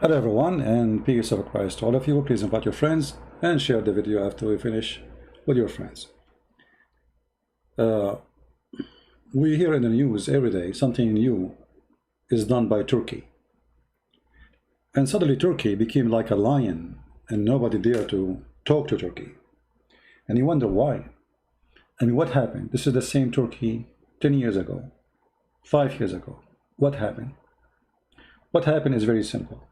Hello everyone, and peace of Christ to all of you. Please invite your friends and share the video after we finish with your friends. We hear in the news every day something new is done by Turkey. And suddenly Turkey became like a lion and nobody dared to talk to Turkey. And you wonder why. I mean, what happened? This is the same Turkey 10 years ago, 5 years ago. What happened? What happened is very simple.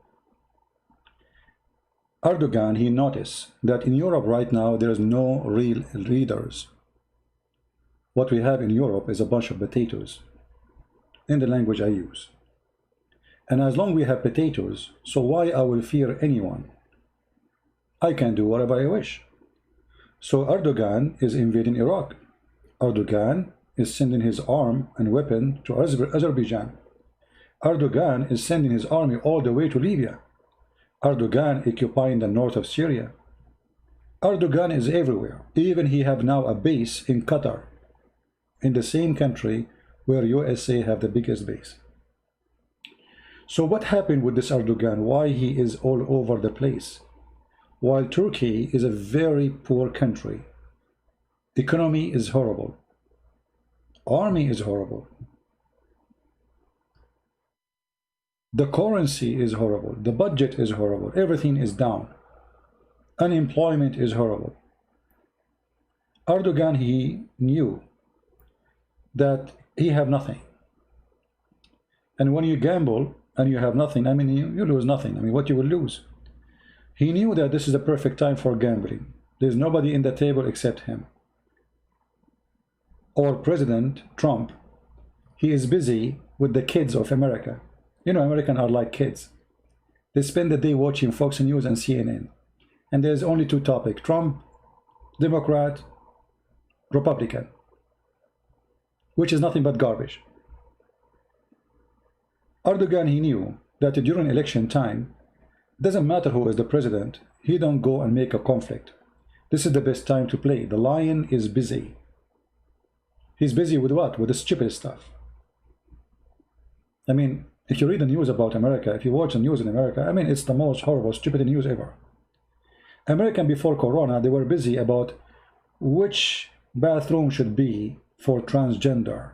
Erdogan, he noticed that in Europe right now there is no real leaders. What we have in Europe is a bunch of potatoes, in the language I use. And as long as we have potatoes, so why I will fear anyone? I can do whatever I wish. So Erdogan is invading Iraq. Erdogan is sending his arm and weapon to Azerbaijan. Erdogan is sending his army all the way to Libya. Erdogan occupying the north of Syria. Erdogan is everywhere. Even he have now a base in Qatar, in the same country where USA have the biggest base. So what happened with this Erdogan? Why he is all over the place? While Turkey is a very poor country, economy is horrible, army is horrible, the currency is horrible, the budget is horrible, everything is down, unemployment is horrible. Erdogan, he knew that he have nothing. And when you gamble and you have nothing, I mean, you lose nothing. I mean, what you will lose? He knew that this is the perfect time for gambling. There's nobody in the table except him. Or President Trump, he is busy with the kids of America. You know, Americans are like kids. They spend the day watching Fox News and CNN. And there's only two topics: Trump, Democrat, Republican, which is nothing but garbage. Erdogan, he knew that during election time, doesn't matter who is the president, he don't go and make a conflict. This is the best time to play. The lion is busy. He's busy with what? With the stupid stuff. I mean, if you read the news about America, if you watch the news in America, I mean, it's the most horrible, stupid news ever. American before Corona, they were busy about which bathroom should be for transgender.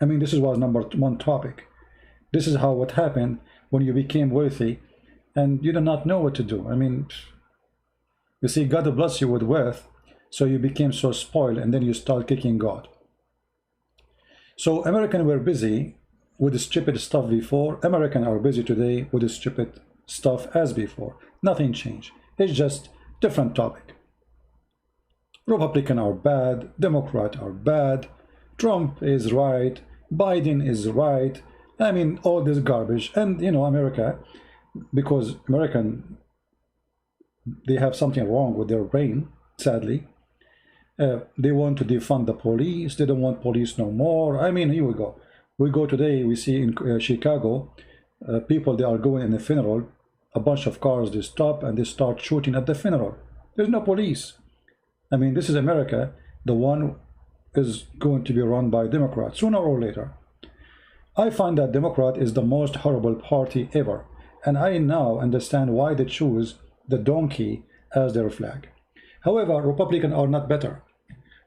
I mean, this was number one topic. This is how what happened when you became wealthy and you do not know what to do. I mean, you see, God bless you with wealth, so you became so spoiled and then you start kicking God. So Americans were busy with the stupid stuff before. Americans are busy today with the stupid stuff as before. Nothing changed. It's just different topic. Republicans are bad, Democrats are bad, Trump is right, Biden is right. I mean, all this garbage. And you know, America, because American, they have something wrong with their brain, sadly. They want to defund the police. They don't want police no more. I mean, here we go. We go today, we see in Chicago, people, they are going in a funeral, a bunch of cars, they stop and they start shooting at the funeral. There's no police. I mean, this is America. The one is going to be run by Democrats sooner or later. I find that Democrat is the most horrible party ever. And I now understand why they choose the donkey as their flag. However, Republicans are not better.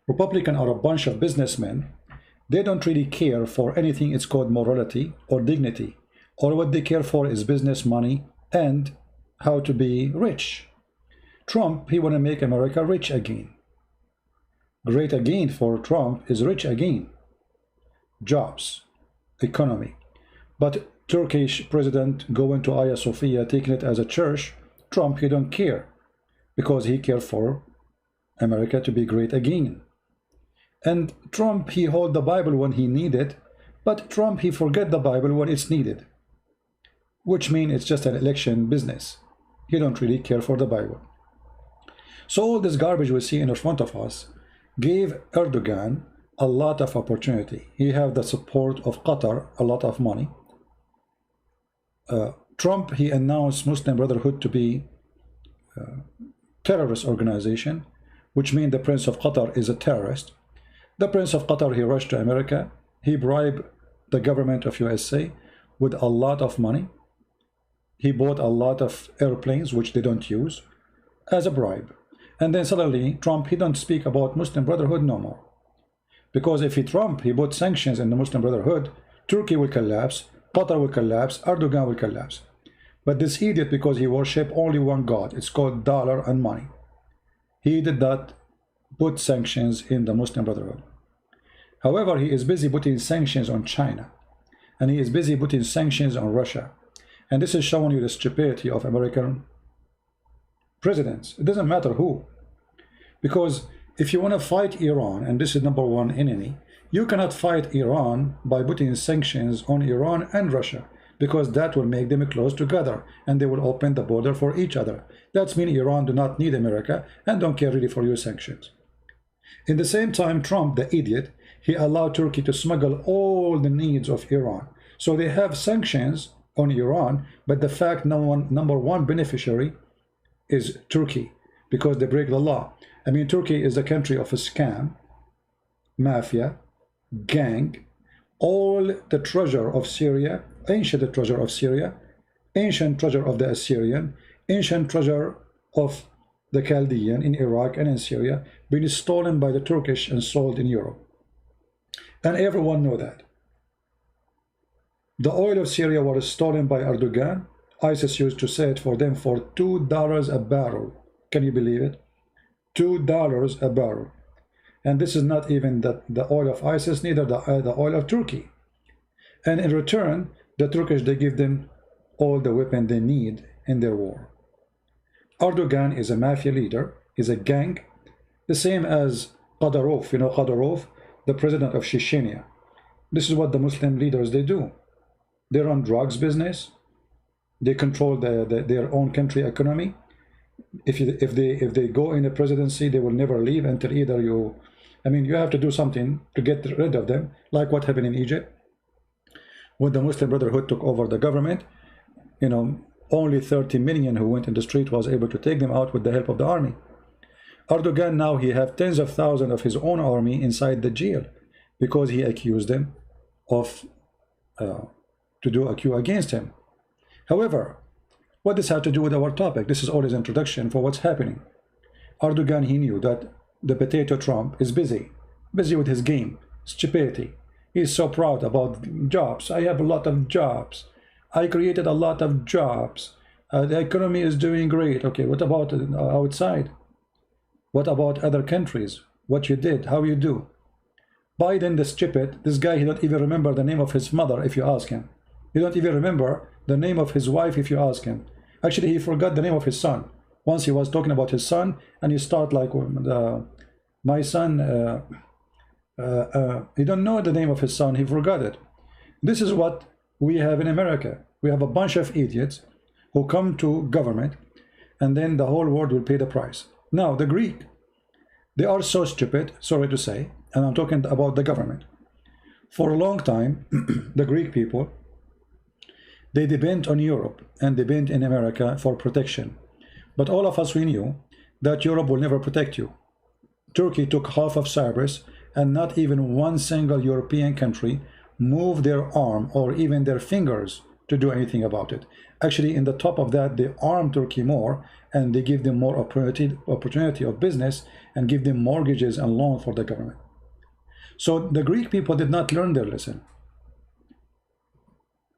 Republicans are a bunch of businessmen. They don't really care for anything. It's called morality or dignity. All what they care for is business, money, and how to be rich. Trump, he want to make America rich again. Great again for Trump is rich again. Jobs, economy. But Turkish president going to Hagia Sophia, taking it as a church, Trump, he don't care, because he cares for America to be great again. And Trump, he hold the Bible when he need it, but Trump, he forget the Bible when it's needed, which means it's just an election business. He don't really care for the Bible. So all this garbage we see in front of us gave Erdogan a lot of opportunity. He have the support of Qatar, a lot of money. Trump, he announced Muslim Brotherhood to be a terrorist organization, which means the Prince of Qatar is a terrorist. The Prince of Qatar, he rushed to America. He bribed the government of USA with a lot of money. he bought a lot of airplanes, which they don't use, as a bribe. And then suddenly, Trump, he don't speak about Muslim Brotherhood no more. Because if he put sanctions in the Muslim Brotherhood, Turkey will collapse, Qatar will collapse, Erdogan will collapse. But this idiot, because he worships only one God, it's called dollar and money, he did not put sanctions in the Muslim Brotherhood. However, he is busy putting sanctions on China, and he is busy putting sanctions on Russia. And this is showing you the stupidity of American presidents. It doesn't matter who. Because if you want to fight Iran, and this is #1 enemy, you cannot fight Iran by putting sanctions on Iran and Russia, because that will make them close together, and they will open the border for each other. That means Iran do not need America and don't care really for your sanctions. In the same time, Trump, the idiot, he allowed Turkey to smuggle all the needs of Iran. So they have sanctions on Iran, but the fact #1 beneficiary is Turkey, because they break the law. I mean, Turkey is a country of a scam, mafia, gang, all the treasure of Syria, ancient treasure of Syria, ancient treasure of the Assyrian, ancient treasure of the Chaldean in Iraq and in Syria, being stolen by the Turkish and sold in Europe. And everyone knows that. The oil of Syria was stolen by Erdogan. ISIS used to sell it for them for $2 a barrel. Can you believe it? $2 a barrel. And this is not even the oil of ISIS, neither the oil of Turkey. And in return, the Turkish, they give them all the weapon they need in their war. Erdogan is a mafia leader, is a gang, the same as Qadarov. You know Qadarov, the president of Chechnya. This is what the Muslim leaders, they do. They run drugs business. They control their own country economy. If they go in a presidency, they will never leave until either you, I mean, you have to do something to get rid of them, like what happened in Egypt. When the Muslim Brotherhood took over the government, you know, only 30 million who went in the street was able to take them out with the help of the army. Erdogan now, he have tens of thousands of his own army inside the jail because he accused them of to do a coup against him. However, what this had to do with our topic? This is all his introduction for what's happening. Erdogan, he knew that the potato Trump is busy with his game, stupidity. He's so proud about jobs. I have a lot of jobs. I created a lot of jobs. The economy is doing great. Okay, what about outside? What about other countries? What you did, how you do? Biden, the stupid, this guy, he don't even remember the name of his mother if you ask him. He don't even remember the name of his wife if you ask him. Actually, he forgot the name of his son. Once he was talking about his son, and he start like, my son, he don't know the name of his son, he forgot it. This is what we have in America. We have a bunch of idiots who come to government, and then the whole world will pay the price. Now, the Greek, they are so stupid, sorry to say, and I'm talking about the government. For a long time, the Greek people, they depend on Europe and depend in America for protection. But all of us, we knew that Europe will never protect you. Turkey took half of Cyprus, and not even one single European country moved their arm or even their fingers to do anything about it. Actually, in the top of that, they arm Turkey more, and they give them more opportunity of business and give them mortgages and loans for the government. So the Greek people did not learn their lesson.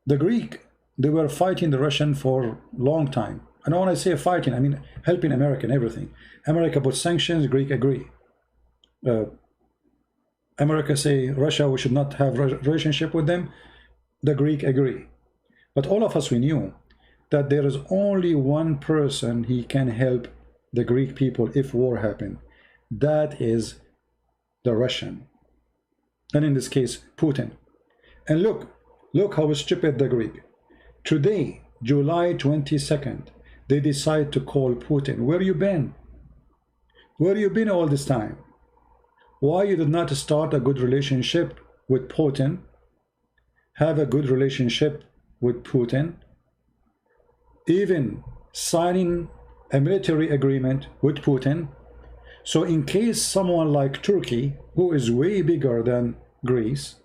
The Greek, they were fighting the Russian for a long time. And when I say fighting, I mean helping America and everything. America put sanctions, Greek agree. America say Russia, we should not have a relationship with them. The Greek agree. But all of us, we knew that there is only one person he can help the Greek people if war happened. That is the Russian. And in this case, Putin. And look how stupid the Greek. Today, July 22nd, they decide to call Putin. Where you been? Where you been all this time? Why you did not start a good relationship with Putin? Have a good relationship with Putin? Even signing a military agreement with Putin? So in case someone like Turkey, who is way bigger than Greece,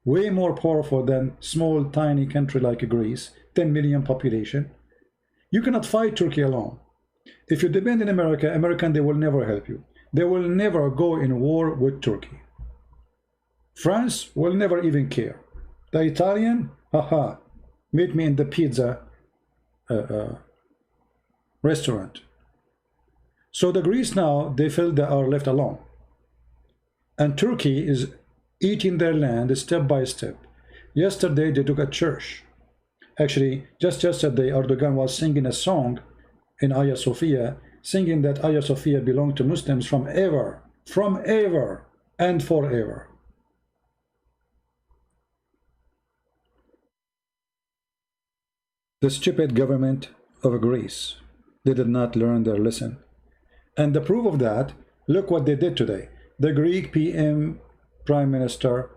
way more powerful than small tiny country like Greece, 10 million population. You cannot fight Turkey alone. If you depend on America, they will never help you. They will never go in war with Turkey. France will never even care. The Italian, haha, meet me in the pizza restaurant. So the Greece now, they feel they are left alone. And Turkey is eating their land step by step. Yesterday they took a church. Actually, just yesterday Erdogan was singing a song in Hagia Sophia, singing that Hagia Sophia belonged to Muslims from ever and forever. The stupid government of Greece, they did not learn their lesson. And the proof of that, look what they did today. The Greek PM, Prime Minister,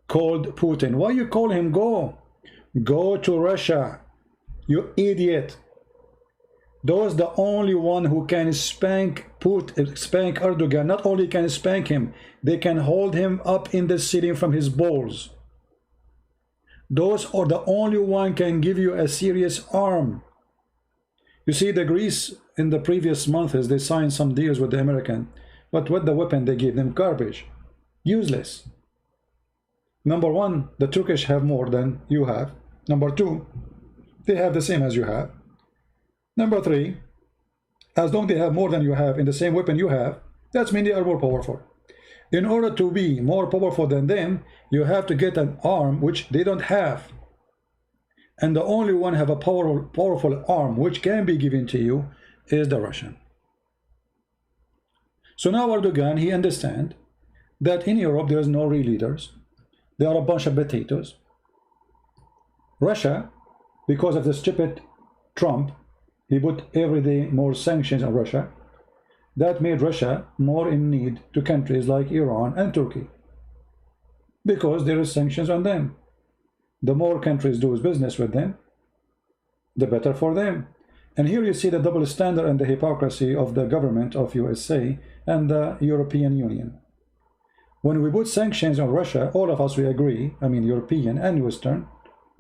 called Putin. Why you call him? Go to Russia, you idiot. Those the only one who can spank Erdogan. Not only can spank him, they can hold him up in the ceiling from his balls. Those are the only one can give you a serious arm. You see, the Greece in the previous months, they signed some deals with the American, but what the weapon they gave them? Garbage, useless. Number one, the Turkish have more than you have. Number two, they have the same as you have. Number three, as long as they have more than you have in the same weapon you have, that means they are more powerful. In order to be more powerful than them, you have to get an arm which they don't have. And the only one have a powerful arm which can be given to you is the Russian. So now Erdogan, he understands that in Europe there is no real leaders. There are a bunch of potatoes. Russia, because of the stupid Trump, he put every day more sanctions on Russia. That made Russia more in need to countries like Iran and Turkey, because there is sanctions on them. The more countries do business with them, the better for them. And here you see the double standard and the hypocrisy of the government of USA and the European Union. When we put sanctions on Russia, all of us, we agree, I mean European and Western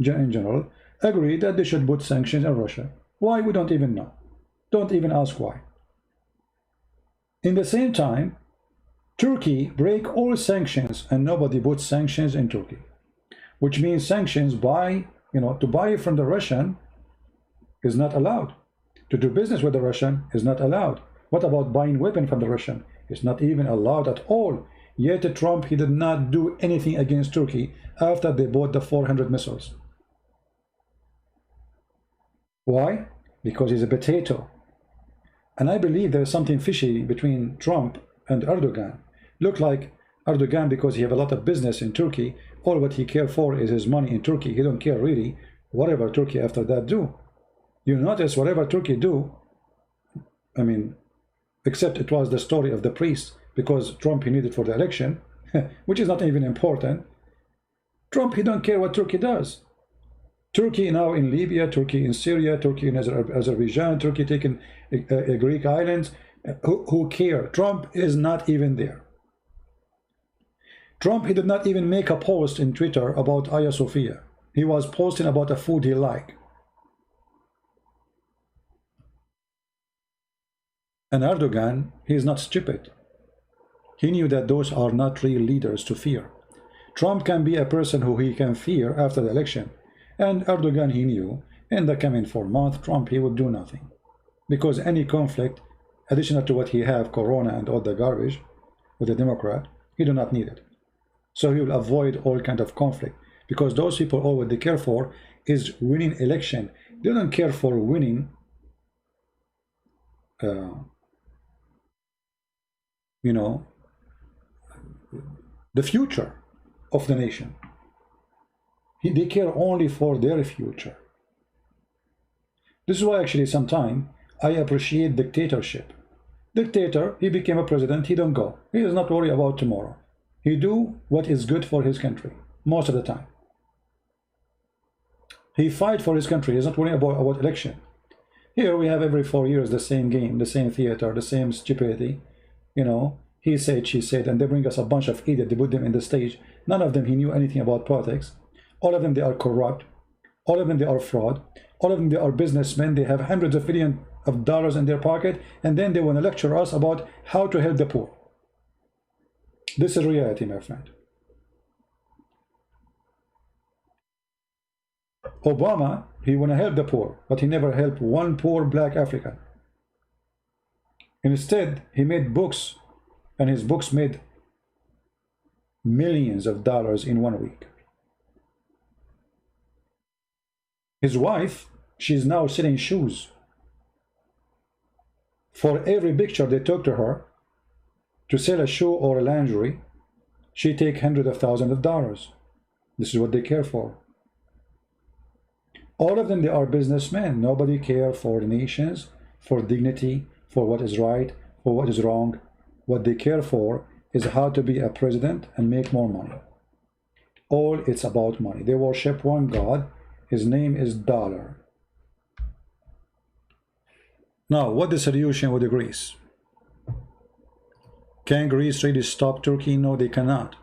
in general, agree that they should put sanctions on Russia. Why? We don't even know. Don't even ask why. In the same time, Turkey break all sanctions and nobody puts sanctions in Turkey, which means sanctions to buy from the Russian is not allowed. To do business with the Russian is not allowed. What about buying weapon from the Russian? It's not even allowed at all. Yet Trump, he did not do anything against Turkey after they bought the 400 missiles. Why? Because he's a potato. And I believe there's something fishy between Trump and Erdogan. Look like Erdogan, because he have a lot of business in Turkey, all what he care for is his money in Turkey. He don't care really whatever Turkey after that do. You notice whatever Turkey do, I mean, except it was the story of the priest, because Trump he needed for the election, which is not even important. Trump, he don't care what Turkey does. Turkey now in Libya, Turkey in Syria, Turkey in Azerbaijan, Turkey taking Greek islands. Who care? Trump is not even there. Trump, he did not even make a post in Twitter about Hagia Sophia. He was posting about a food he liked. And Erdogan, he is not stupid. He knew that those are not real leaders to fear. Trump can be a person who he can fear after the election. And Erdogan, he knew in the coming 4 months, Trump, he would do nothing. Because any conflict, additional to what he have, Corona and all the garbage, with the Democrat, he do not need it. So he will avoid all kind of conflict. Because those people, all what they care for is winning election. They don't care for winning the future of the nation. They care only for their future. This is why actually sometimes I appreciate dictatorship. Dictator, he became a president, he don't go. He does not worry about tomorrow. He do what is good for his country most of the time. He fight for his country. He's not worrying about election. Here we have every 4 years the same game, the same theater, the same stupidity. He said, she said, and they bring us a bunch of idiots. They put them in the stage. None of them he knew anything about politics. All of them, they are corrupt. All of them, they are fraud. All of them, they are businessmen. They have hundreds of millions of dollars in their pocket, and then they want to lecture us about how to help the poor. This is reality, my friend. Obama, he want to help the poor, but he never helped one poor black African. Instead, he made books, and his books made millions of dollars in 1 week. His wife, she's now selling shoes. For every picture they took to her to sell a shoe or a lingerie, she take hundreds of thousands of dollars. This is what they care for. All of them, they are businessmen. Nobody care for nations, for dignity, for what is right, for what is wrong. What they care for is how to be a president and make more money. All it's about money. They worship one God. His name is dollar. Now, what the solution with Greece? Can Greece really stop Turkey? No, they cannot.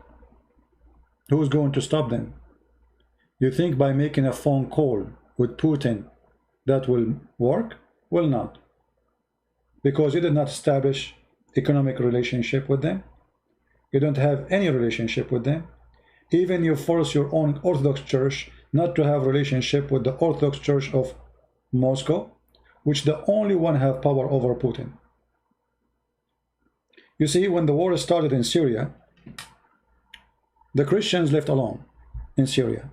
Who's going to stop them? You think by making a phone call with Putin that will work? Will not. Because you did not establish economic relationship with them. You don't have any relationship with them. Even you force your own Orthodox Church not to have relationship with the Orthodox Church of Moscow, which the only one have power over Putin. You see, when the war started in Syria, the Christians left alone in Syria.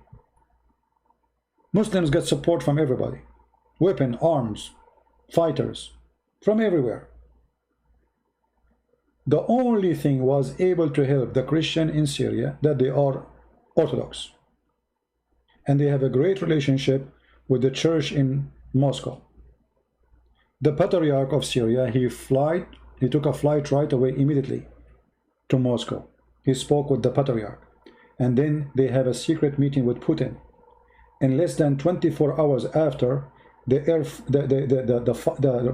Muslims got support from everybody. Weapon, arms, fighters, from everywhere. The only thing was able to help the Christian in Syria that they are Orthodox. And they have a great relationship with the church in Moscow. The Patriarch of Syria, he took a flight right away immediately to Moscow. He spoke with the Patriarch. And then they have a secret meeting with Putin. In less than 24 hours after, the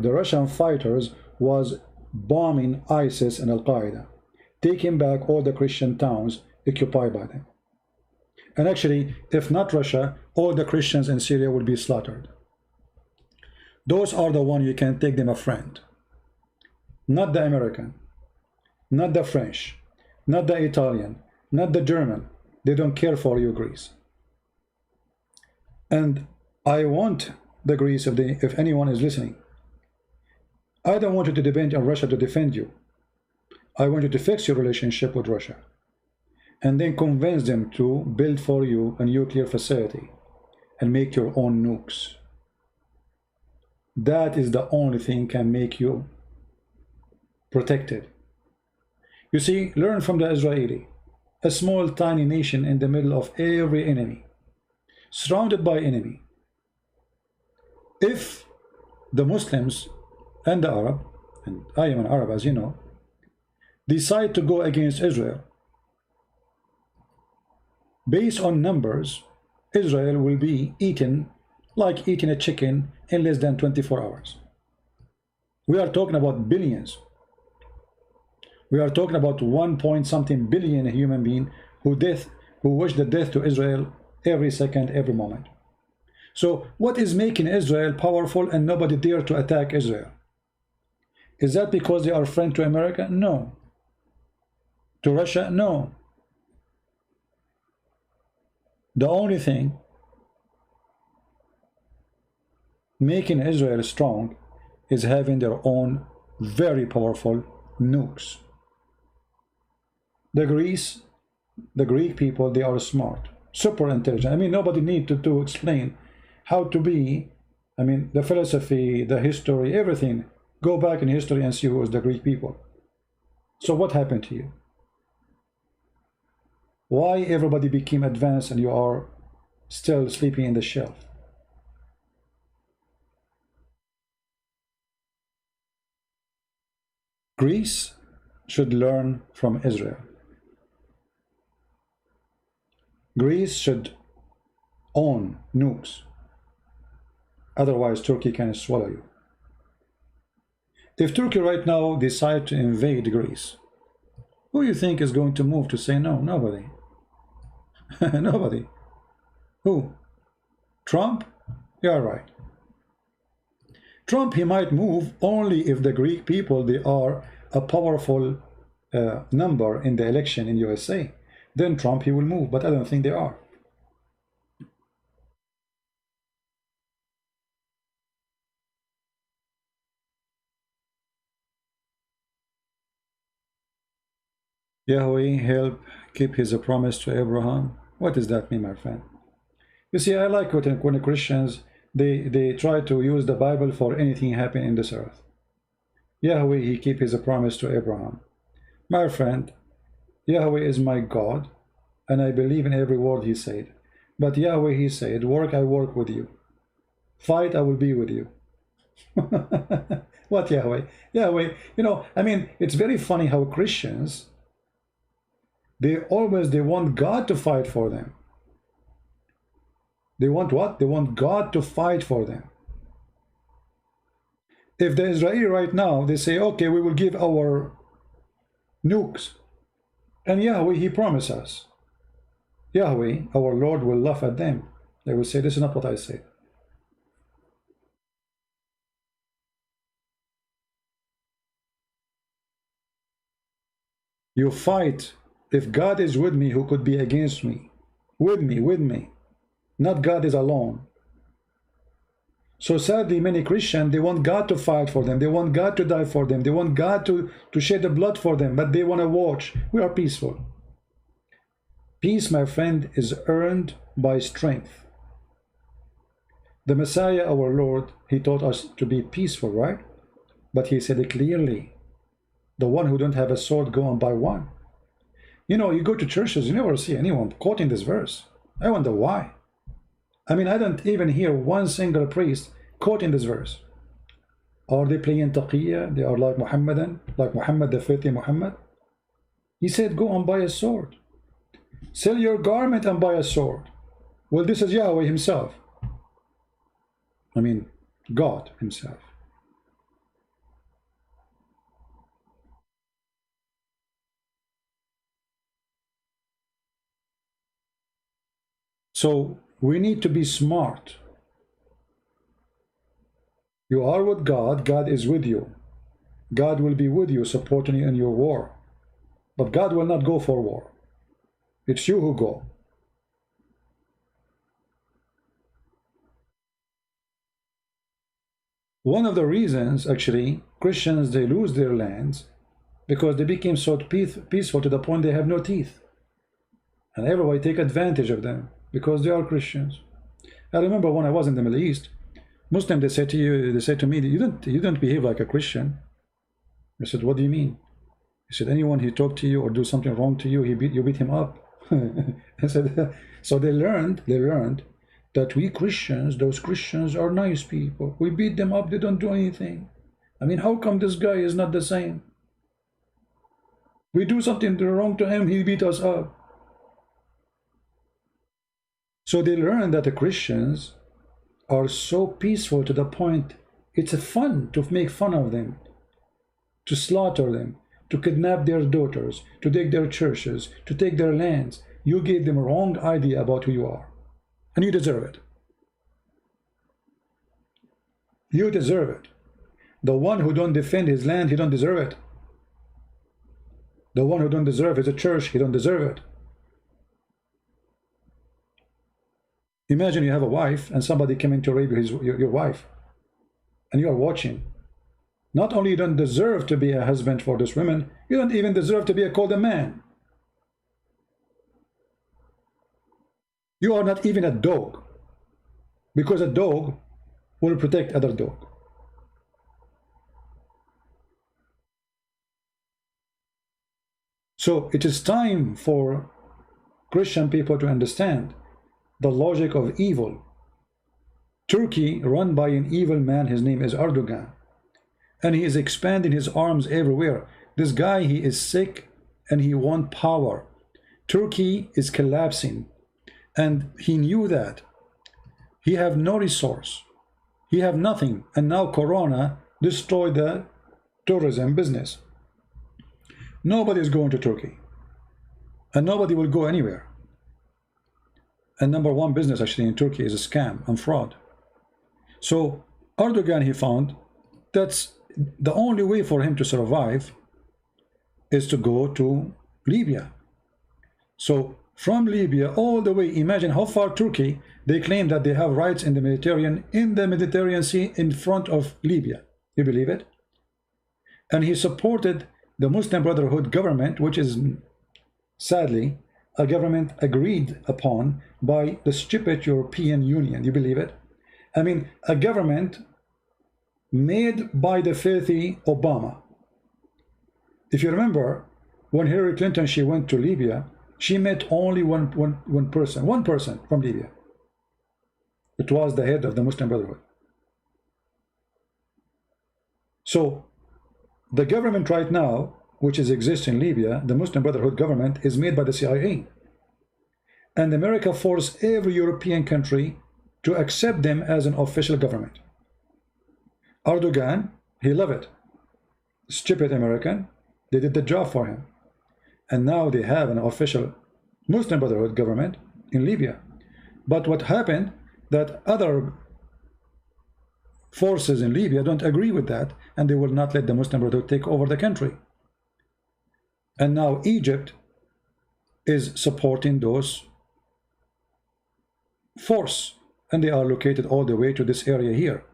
Russian fighters was bombing ISIS and Al-Qaeda, taking back all the Christian towns occupied by them. And actually, if not Russia, all the Christians in Syria will be slaughtered. Those are the ones you can take them a friend. Not the American, not the French, not the Italian, not the German. They don't care for you, Greece. And I want the Greece, if anyone is listening, I don't want you to depend on Russia to defend you. I want you to fix your relationship with Russia and then convince them to build for you a nuclear facility and make your own nukes. That is the only thing can make you protected. You see, learn from the Israeli, a small tiny nation in the middle of every enemy, surrounded by enemy. If the Muslims and the Arab, and I am an Arab as you know, decide to go against Israel, based on numbers, Israel will be eaten like eating a chicken in less than 24 hours. We are talking about billions. We are talking about 1 point something billion human being who wish the death to Israel every second, every moment. So what is making Israel powerful and nobody dare to attack Israel? Is that because they are friend to America? No. To Russia? No. The only thing making Israel strong is having their own very powerful nukes. The Greek people, they are smart, super intelligent. I mean, nobody need to explain how to be, I mean, the philosophy, the history, everything. Go back in history and see who was the Greek people. So what happened to you? Why everybody became advanced and you are still sleeping in the shelf? Greece should learn from Israel. Greece should own nukes. Otherwise, Turkey can swallow you. If Turkey right now decide to invade Greece, who do you think is going to move to say no? Nobody. Nobody. Who? Trump, you're right. Trump, he might move only if the Greek people, they are a powerful number in the election in USA. Then Trump, he will move, but I don't think they are. Yahweh help keep his promise to Abraham. What does that mean, my friend? You see, I like when the Christians, they try to use the Bible for anything happen in this earth. Yahweh, he keep his promise to Abraham. My friend, Yahweh is my God, and I believe in every word he said. But Yahweh, he said, work, I work with you. Fight, I will be with you. What Yahweh? Yahweh, you know, I mean, it's very funny how Christians, they want God to fight for them. They want what? They want God to fight for them. If the Israeli right now, they say, okay, we will give our nukes, and Yahweh, he promised us. Yahweh, our Lord, will laugh at them. They will say, this is not what I said. You fight. If God is with me, who could be against me? With me. Not God is alone. So sadly, many Christians, they want God to fight for them. They want God to die for them. They want God to shed the blood for them, but they want to watch. We are peaceful. Peace, my friend, is earned by strength. The Messiah, our Lord, he taught us to be peaceful, right? But he said it clearly. The one who don't have a sword, go and buy one. You know, you go to churches, you never see anyone quoting this verse. I wonder why. I mean, I don't even hear one single priest quoting this verse. Are they playing taqiyya? They are like Muhammadan, like Muhammad, the faithful Muhammad. He said, go and buy a sword. Sell your garment and buy a sword. Well, this is Yahweh himself. I mean, God himself. So we need to be smart. You are with God, God is with you. God will be with you, supporting you in your war. But God will not go for war. It's you who go. One of the reasons, actually, Christians, they lose their lands because they became so peaceful to the point they have no teeth. And everybody take advantage of them because they are Christians. I remember when I was in the Middle East, Muslim, they say to me, you don't behave like a Christian. I said, what do you mean? He said, anyone who talk to you or do something wrong to you, you beat him up. I said, so they learned that we Christians, those Christians are nice people. We beat them up, they don't do anything. I mean, how come this guy is not the same? We do something wrong to him, he beat us up. So they learned that the Christians are so peaceful to the point it's fun to make fun of them, to slaughter them, to kidnap their daughters, to take their churches, to take their lands. You gave them a wrong idea about who you are. And you deserve it. You deserve it. The one who don't defend his land, he don't deserve it. The one who don't deserve his church, he don't deserve it. Imagine you have a wife and somebody coming to rape your wife, and you are watching. Not only you don't deserve to be a husband for this woman, you don't even deserve to be called a man. You are not even a dog, because a dog will protect other dog. So it is time for Christian people to understand the logic of evil. Turkey, run by an evil man, his name is Erdogan, and he is expanding his arms everywhere. This guy, he is sick and he wants power. Turkey is collapsing, and he knew that. He have no resource, he have nothing, and now Corona destroyed the tourism business. Nobody is going to Turkey, and nobody will go anywhere. And #1 business actually in Turkey is a scam and fraud. So Erdogan, he found that's the only way for him to survive is to go to Libya. So from Libya all the way, imagine how far Turkey, they claim that they have rights in the Mediterranean Sea in front of Libya. You believe it? And he supported the Muslim Brotherhood government, which is sadly a government agreed upon by the stupid European Union. You believe it? I mean, a government made by the filthy Obama. If you remember, when Hillary Clinton, she went to Libya, she met only one person from Libya. It was the head of the Muslim Brotherhood. So the government right now, which exists in Libya, the Muslim Brotherhood government, is made by the CIA. And America forced every European country to accept them as an official government. Erdogan, he loved it. Stupid American, they did the job for him. And now they have an official Muslim Brotherhood government in Libya. But what happened, that other forces in Libya don't agree with that, and they will not let the Muslim Brotherhood take over the country. And now Egypt is supporting those force, and they are located all the way to this area here.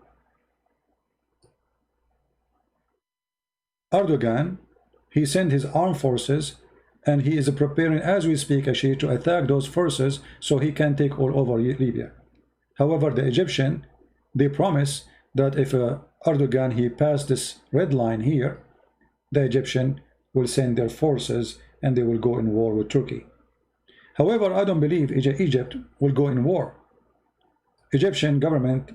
Erdogan, he sent his armed forces, and he is preparing as we speak actually to attack those forces so he can take all over Libya. However, the Egyptian, they promise that if Erdogan, he passed this red line here, the Egyptian will send their forces and they will go in war with Turkey. However, I don't believe Egypt will go in war. Egyptian government,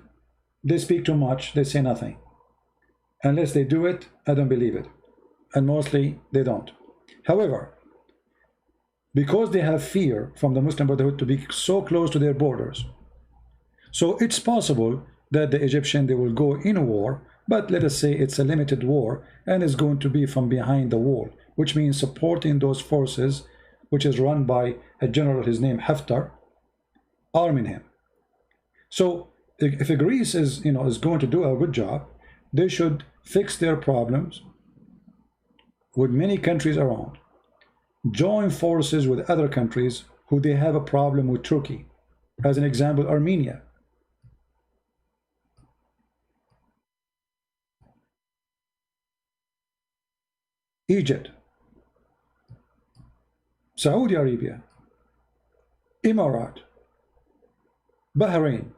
they speak too much, they say nothing. Unless they do it, I don't believe it. And mostly they don't. However, because they have fear from the Muslim Brotherhood to be so close to their borders, so it's possible that the Egyptian, they will go in a war, but let us say it's a limited war and is going to be from behind the wall, which means supporting those forces, which is run by a general, his name Haftar, arming him. So if Greece is, is going to do a good job, they should fix their problems with many countries around, join forces with other countries who they have a problem with Turkey. As an example, Armenia. Egypt, Saudi Arabia, Emirat, Bahrain.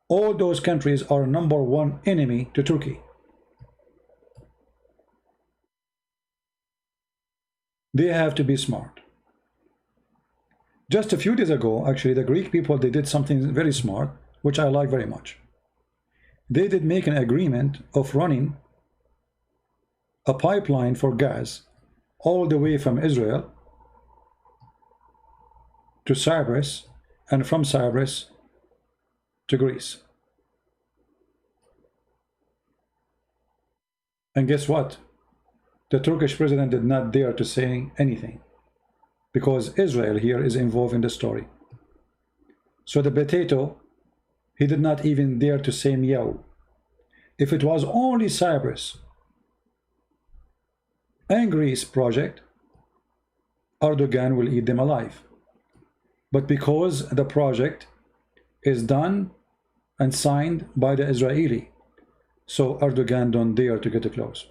All those countries are #1 enemy to Turkey. They have to be smart. Just a few days ago, actually, the Greek people, they did something very smart, which I like very much. They did make an agreement of running a pipeline for gas all the way from Israel to Cyprus, and from Cyprus to Greece. And guess what? The Turkish president did not dare to say anything, because Israel here is involved in the story. So the potato, he did not even dare to say meow. If it was only Cyprus and Greece project, Erdogan will eat them alive. But because the project is done and signed by the Israeli, so Erdogan don't dare to get close.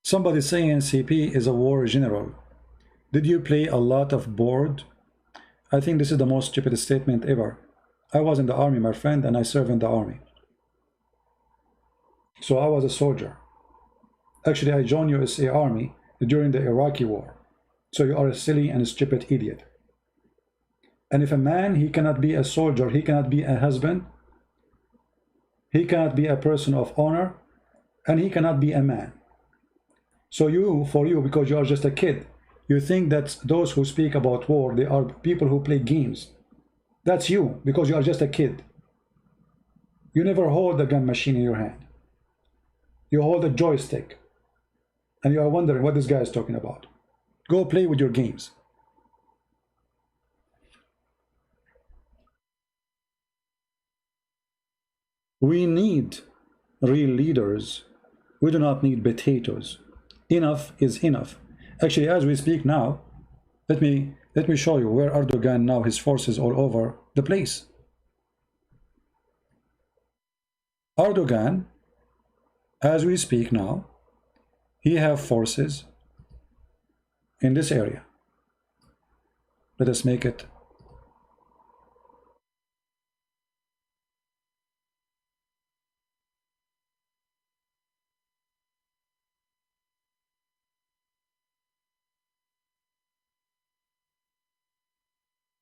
Somebody saying CP is a war general. Did you play a lot of board? I think this is the most stupid statement ever. I was in the army, my friend, and I served in the army. So I was a soldier. Actually, I joined USA Army during the Iraqi war. So you are a silly and stupid idiot. And if a man, he cannot be a soldier, he cannot be a husband, he cannot be a person of honor, and he cannot be a man. So for you, because you are just a kid, you think that those who speak about war, they are people who play games. That's you, because you are just a kid. You never hold a gun machine in your hand. You hold a joystick. and you are wondering what this guy is talking about. Go play with your games. We need real leaders. We do not need potatoes. Enough is enough. Actually, as we speak now, let me show you where Erdogan now, his forces all over the place. Erdogan, as we speak now, he have forces in this area. Let us make it.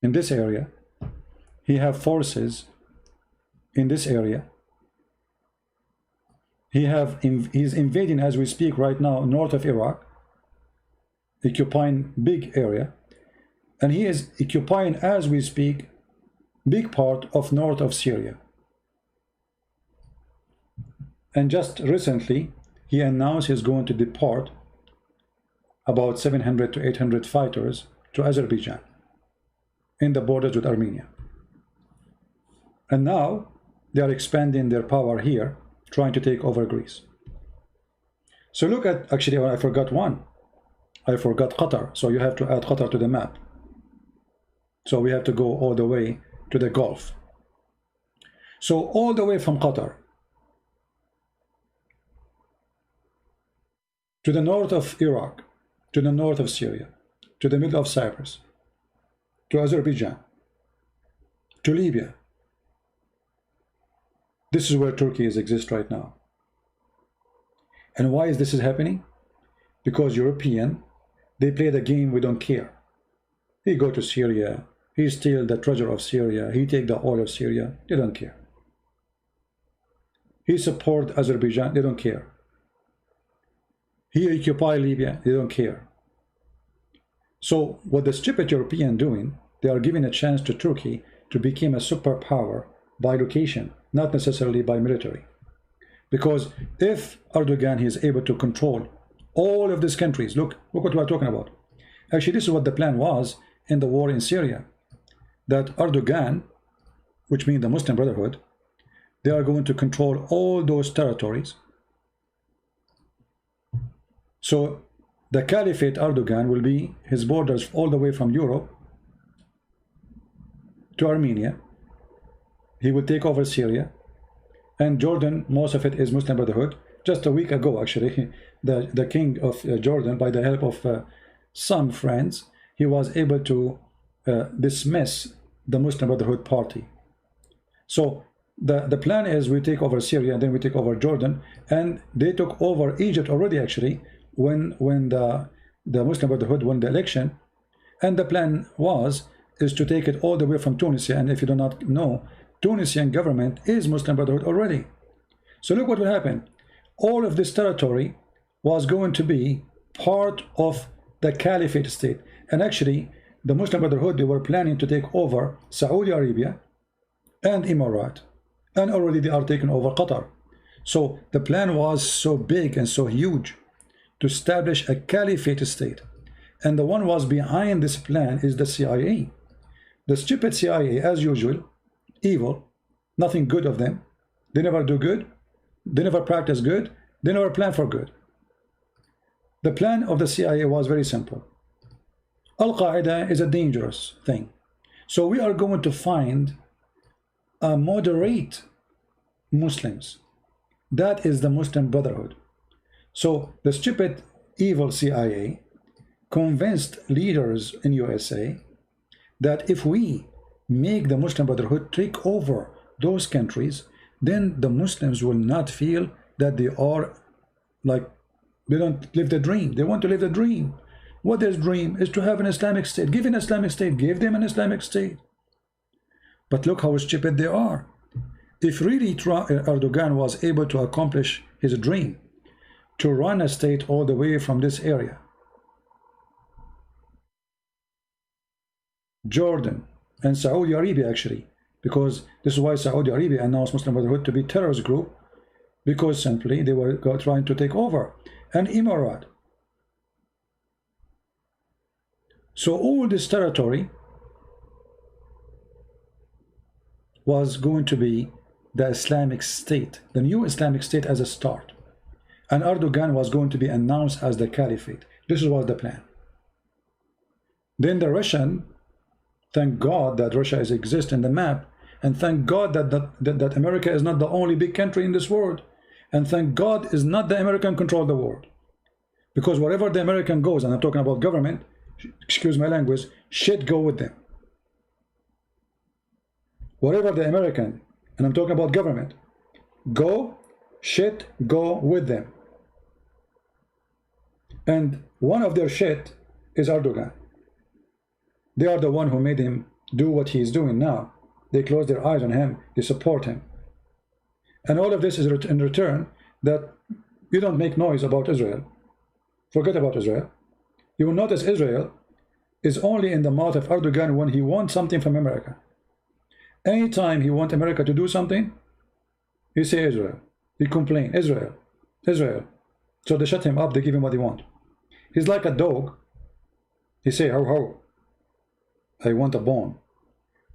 In this area, he have forces in this area. He's invading as we speak right now north of Iraq, occupying big area, and he is occupying as we speak big part of north of Syria. And just recently he announced he's going to deport about 700 to 800 fighters to Azerbaijan in the borders with Armenia. And now they are expanding their power here, trying to take over Greece. So look at, actually, I forgot one. I forgot Qatar. So you have to add Qatar to the map. So we have to go all the way to the Gulf. So all the way from Qatar to the north of Iraq, to the north of Syria, to the middle of Cyprus, to Azerbaijan, to Libya. This is where Turkey exists right now. And why is this happening? Because European, they play the game, we don't care. He go to Syria, he steal the treasure of Syria, he take the oil of Syria, they don't care. He support Azerbaijan, they don't care. He occupy Libya, they don't care. So what the stupid European doing, they are giving a chance to Turkey to become a superpower by location, not necessarily by military. Because if Erdogan is able to control all of these countries, look what we are talking about. Actually, this is what the plan was in the war in Syria. That Erdogan, which means the Muslim Brotherhood, they are going to control all those territories. So the Caliphate Erdogan will be his borders all the way from Europe to Armenia. He will take over Syria. And Jordan, most of it is Muslim Brotherhood. Just a week ago, actually, the king of Jordan, by the help of some friends, he was able to dismiss the Muslim Brotherhood party. So the plan is we take over Syria, and then we take over Jordan, and they took over Egypt already, actually, when the Muslim Brotherhood won the election. And the plan is to take it all the way from Tunisia. And if you do not know, Tunisian government is Muslim Brotherhood already. So look what will happen. All of this territory was going to be part of the Caliphate state. And actually, the Muslim Brotherhood, they were planning to take over Saudi Arabia and Emirat. And already they are taking over Qatar. So the plan was so big and so huge to establish a Caliphate state. And the one was behind this plan is the CIA. The stupid CIA, as usual, evil, nothing good of them. They never do good. They never practice good. They never plan for good. The plan of the CIA was very simple. Al-Qaeda is a dangerous thing. So we are going to find a moderate Muslims. That is the Muslim Brotherhood. So the stupid, evil CIA convinced leaders in USA that if we make the Muslim Brotherhood take over those countries, then the Muslims will not feel that they are like, they don't live the dream. They want to live the dream. What is dream is to have an Islamic state. Give an Islamic state. Give them an Islamic state. But look how stupid they are. If really Erdogan was able to accomplish his dream to run a state all the way from this area, Jordan and Saudi Arabia, actually, because this is why Saudi Arabia announced Muslim Brotherhood to be terrorist group, because simply they were trying to take over. And Emirat, So all this territory was going to be the Islamic State, the new Islamic State as a start. And Erdogan was going to be announced as the Caliphate. This was the plan. Then the Russian, thank God that Russia exists in the map, and thank God that America is not the only big country in this world, and thank God is not the American control the world. Because wherever the American goes, and I'm talking about government, excuse my language, shit go with them. Wherever the American, and I'm talking about government, go, shit go with them. And one of their shit is Erdogan. They are the one who made him do what he's doing now. They close their eyes on him, they support him. And all of this is in return that you don't make noise about Israel. Forget about Israel. You will notice Israel is only in the mouth of Erdogan when he wants something from America. Anytime he wants America to do something, he say Israel. He complain, Israel, Israel. So they shut him up, they give him what he wants. He's like a dog. He say, how, how. I want a bone.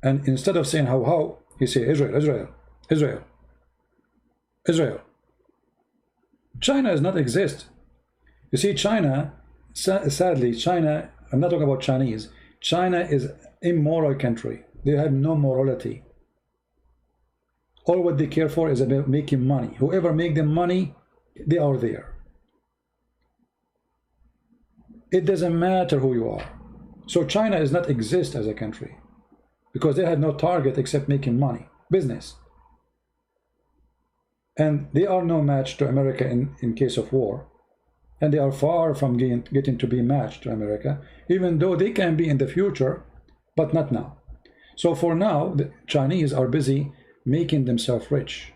And instead of saying how, he say Israel, Israel, Israel, Israel. China does not exist. You see, China, sadly, China, I'm not talking about Chinese. China is an immoral country. They have no morality. All what they care for is about making money. Whoever make them money, they are there. It doesn't matter who you are. So China does not exist as a country because they had no target except making money, business. And they are no match to America in case of war. And they are far from getting to be matched to America, even though they can be in the future, but not now. So for now, the Chinese are busy making themselves rich.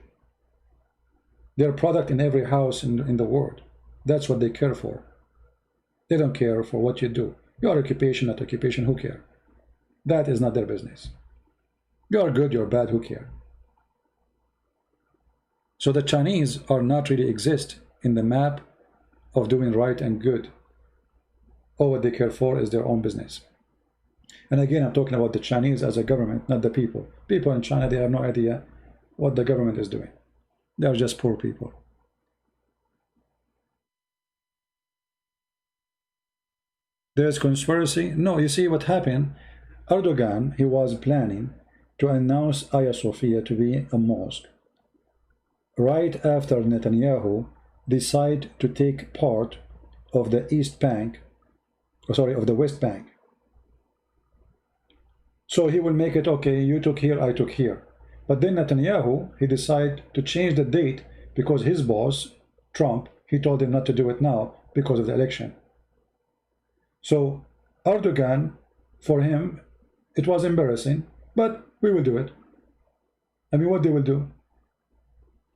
They're a product in every house in the world. That's what they care for. They don't care for what you do. Your occupation, not occupation, who care? That is not their business. You're good, you're bad, who care? So the Chinese are not really exist in the map of doing right and good. All what they care for is their own business. And again, I'm talking about the Chinese as a government, not the people. People in China, they have no idea what the government is doing. They are just poor people. There's conspiracy? No, you see what happened? Erdogan, he was planning to announce Hagia Sophia to be a mosque. Right after Netanyahu decided to take part of the East Bank, of the West Bank. So he will make it, okay, you took here, I took here. But then Netanyahu, he decided to change the date because his boss, Trump, he told him not to do it now because of the election. So Erdogan, for him, it was embarrassing, but we will do it. I mean, what they will do?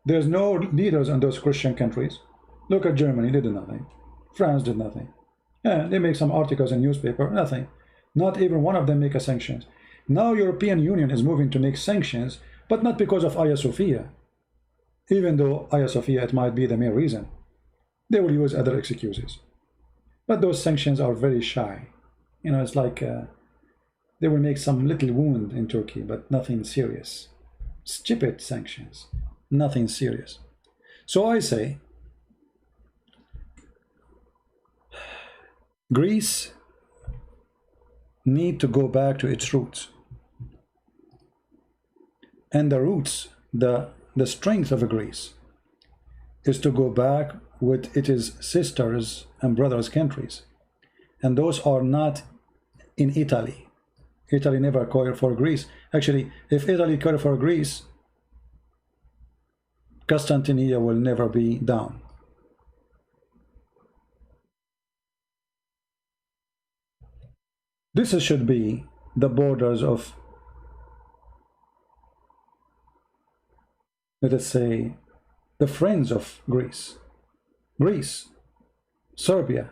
There's no leaders in those Christian countries. Look at Germany, they did nothing. France did nothing. Yeah, they make some articles in newspaper, nothing. Not even one of them make a sanctions. Now European Union is moving to make sanctions, but not because of Hagia Sophia. Even though Hagia Sophia, it might be the main reason. They will use other excuses. But those sanctions are very shy. You know, it's like they will make some little wound in Turkey, but nothing serious. Stupid sanctions, nothing serious. So I say, Greece need to go back to its roots. And the roots, the strength of Greece is to go back with its sisters and brothers countries. And those are not in Italy. Italy never cared for Greece. Actually, if Italy cared for Greece, Constantinople will never be down. This should be the borders of, let us say, the friends of Greece. Greece, Serbia,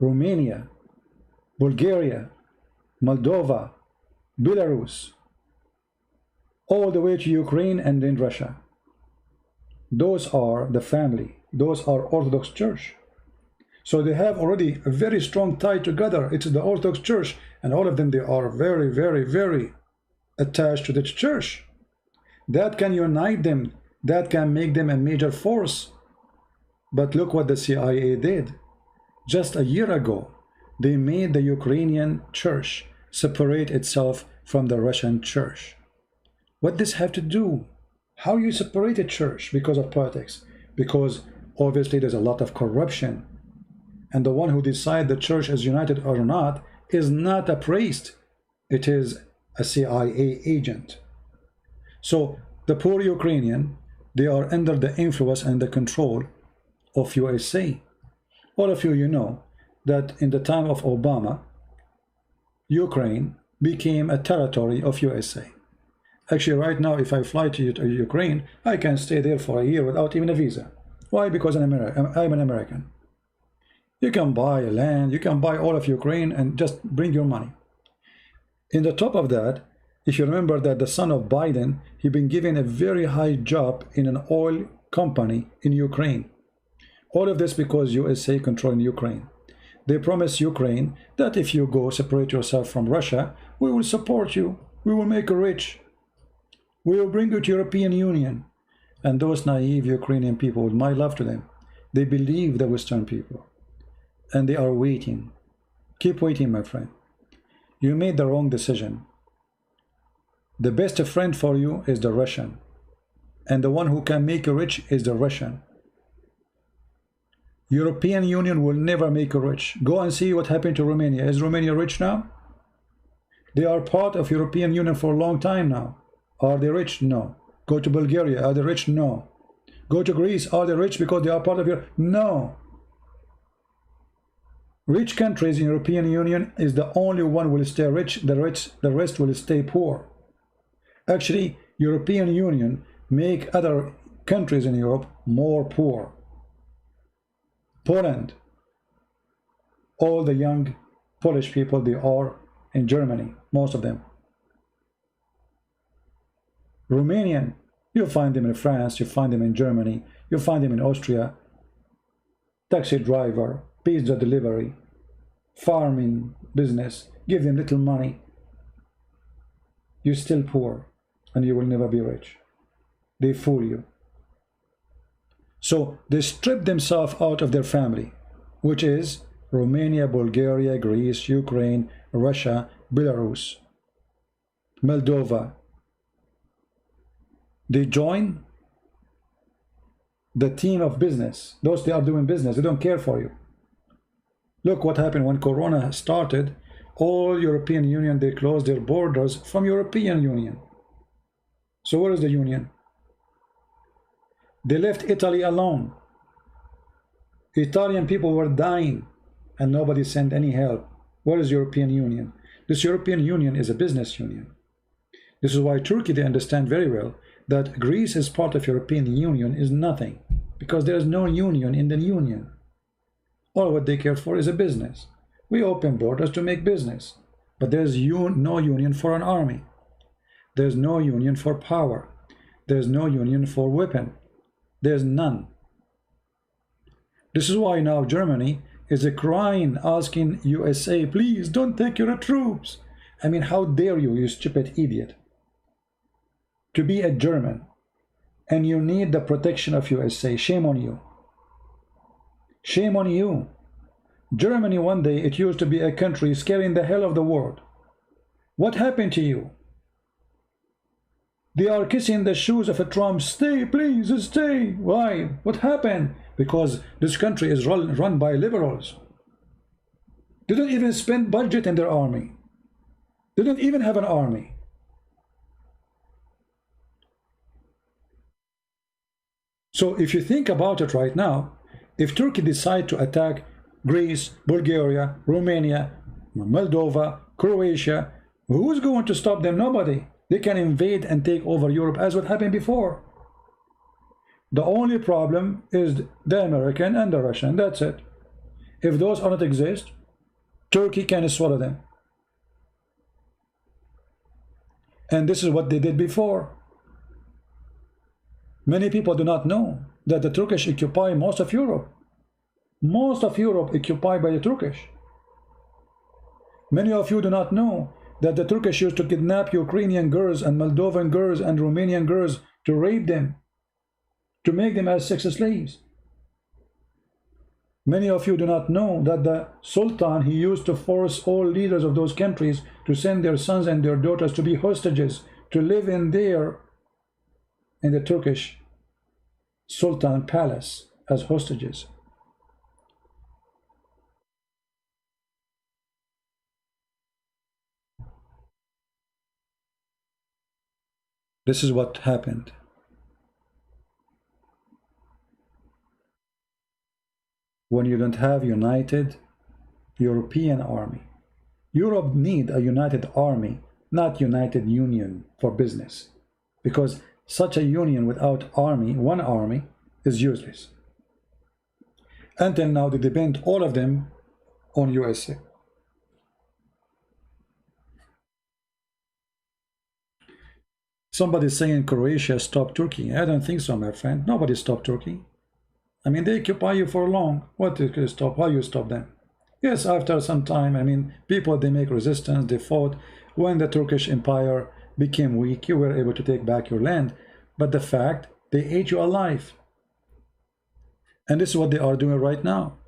Romania, Bulgaria, Moldova, Belarus, all the way to Ukraine and then Russia. Those are the family. Those are Orthodox Church. So they have already a very strong tie together. It's the Orthodox Church, and all of them, they are very, very, very attached to the church. That can unite them. That can make them a major force. But look what the CIA did. Just a year ago, they made the Ukrainian church separate itself from the Russian church. What does this have to do? How you separate a church because of politics? Because obviously there's a lot of corruption. And the one who decides the church is united or not is not a priest. It is a CIA agent. So the poor Ukrainian, they are under the influence and the control of USA. All of you, you know that in the time of Obama, Ukraine became a territory of USA. Actually, right now, if I fly to Ukraine, I can stay there for a year without even a visa. Why? Because I'm an American. You can buy a land, you can buy all of Ukraine and just bring your money. In the top of that, if you remember that the son of Biden, he been given a very high job in an oil company in Ukraine. All of this because USA controlling Ukraine. They promise Ukraine that if you go separate yourself from Russia, we will support you. We will make you rich. We will bring you to European Union. And those naive Ukrainian people, with my love to them, they believe the Western people. And they are waiting. Keep waiting, my friend. You made the wrong decision. The best friend for you is the Russian. And the one who can make you rich is the Russian. European Union will never make you rich. Go and see what happened to Romania. Is Romania rich now? They are part of European Union for a long time now. Are they rich? No. Go to Bulgaria. Are they rich? No. Go to Greece. Are they rich because they are part of Europe? No. Rich countries in European Union is the only one will stay rich. The rest will stay poor. Actually, European Union make other countries in Europe more poor. Poland, all the young Polish people, they are in Germany, most of them. Romanian, you find them in France, you find them in Germany, you find them in Austria. Taxi driver, pizza delivery, farming business, give them little money. You're still poor and you will never be rich. They fool you. So they strip themselves out of their family, which is Romania, Bulgaria, Greece, Ukraine, Russia, Belarus, Moldova. They join the team of business. Those they are doing business, they don't care for you. Look what happened when Corona started. All European Union, they closed their borders from European Union. So where is the Union? They left Italy alone. Italian people were dying and nobody sent any help. Where is European Union? This European Union is a business union. This is why Turkey, they understand very well that Greece is part of European Union is nothing, because there is no union in the union. All what they care for is a business. We open borders to make business, but there's no union for an army. There's no union for power. There's no union for weapon. There's none. This is why now Germany is crying, asking USA, please don't take your troops. I mean, how dare you, you stupid idiot, to be a German and you need the protection of USA. Shame on you. Shame on you. Germany, one day, it used to be a country scaring the hell of the world. What happened to you? They are kissing the shoes of a Trump. Stay, please, stay. Why? What happened? Because this country is run by liberals. They don't even spend budget in their army. They don't even have an army. So if you think about it right now, if Turkey decide to attack Greece, Bulgaria, Romania, Moldova, Croatia, who's going to stop them? Nobody. They can invade and take over Europe as what happened before. The only problem is the American and the Russian. That's it. If those are not exist, Turkey can swallow them. And this is what they did before. Many people do not know that the Turkish occupy most of Europe. Most of Europe occupied by the Turkish. Many of you do not know that the Turkish used to kidnap Ukrainian girls and Moldovan girls and Romanian girls to rape them, to make them as sex slaves. Many of you do not know that the Sultan, he used to force all leaders of those countries to send their sons and their daughters to be hostages, to live in the Turkish Sultan palace as hostages. This is what happened. When you don't have united European army. Europe need a united army, not united union for business. Because such a union without army, one army, is useless. Until now, they depend all of them on USA. Somebody saying Croatia stopped Turkey. I don't think so, my friend. Nobody stopped Turkey. I mean, they occupy you for long. What did you stop? How you stop them? Yes, after some time, I mean, people, they make resistance, they fought. When the Turkish Empire became weak, you were able to take back your land. But the fact, they ate you alive. And this is what they are doing right now.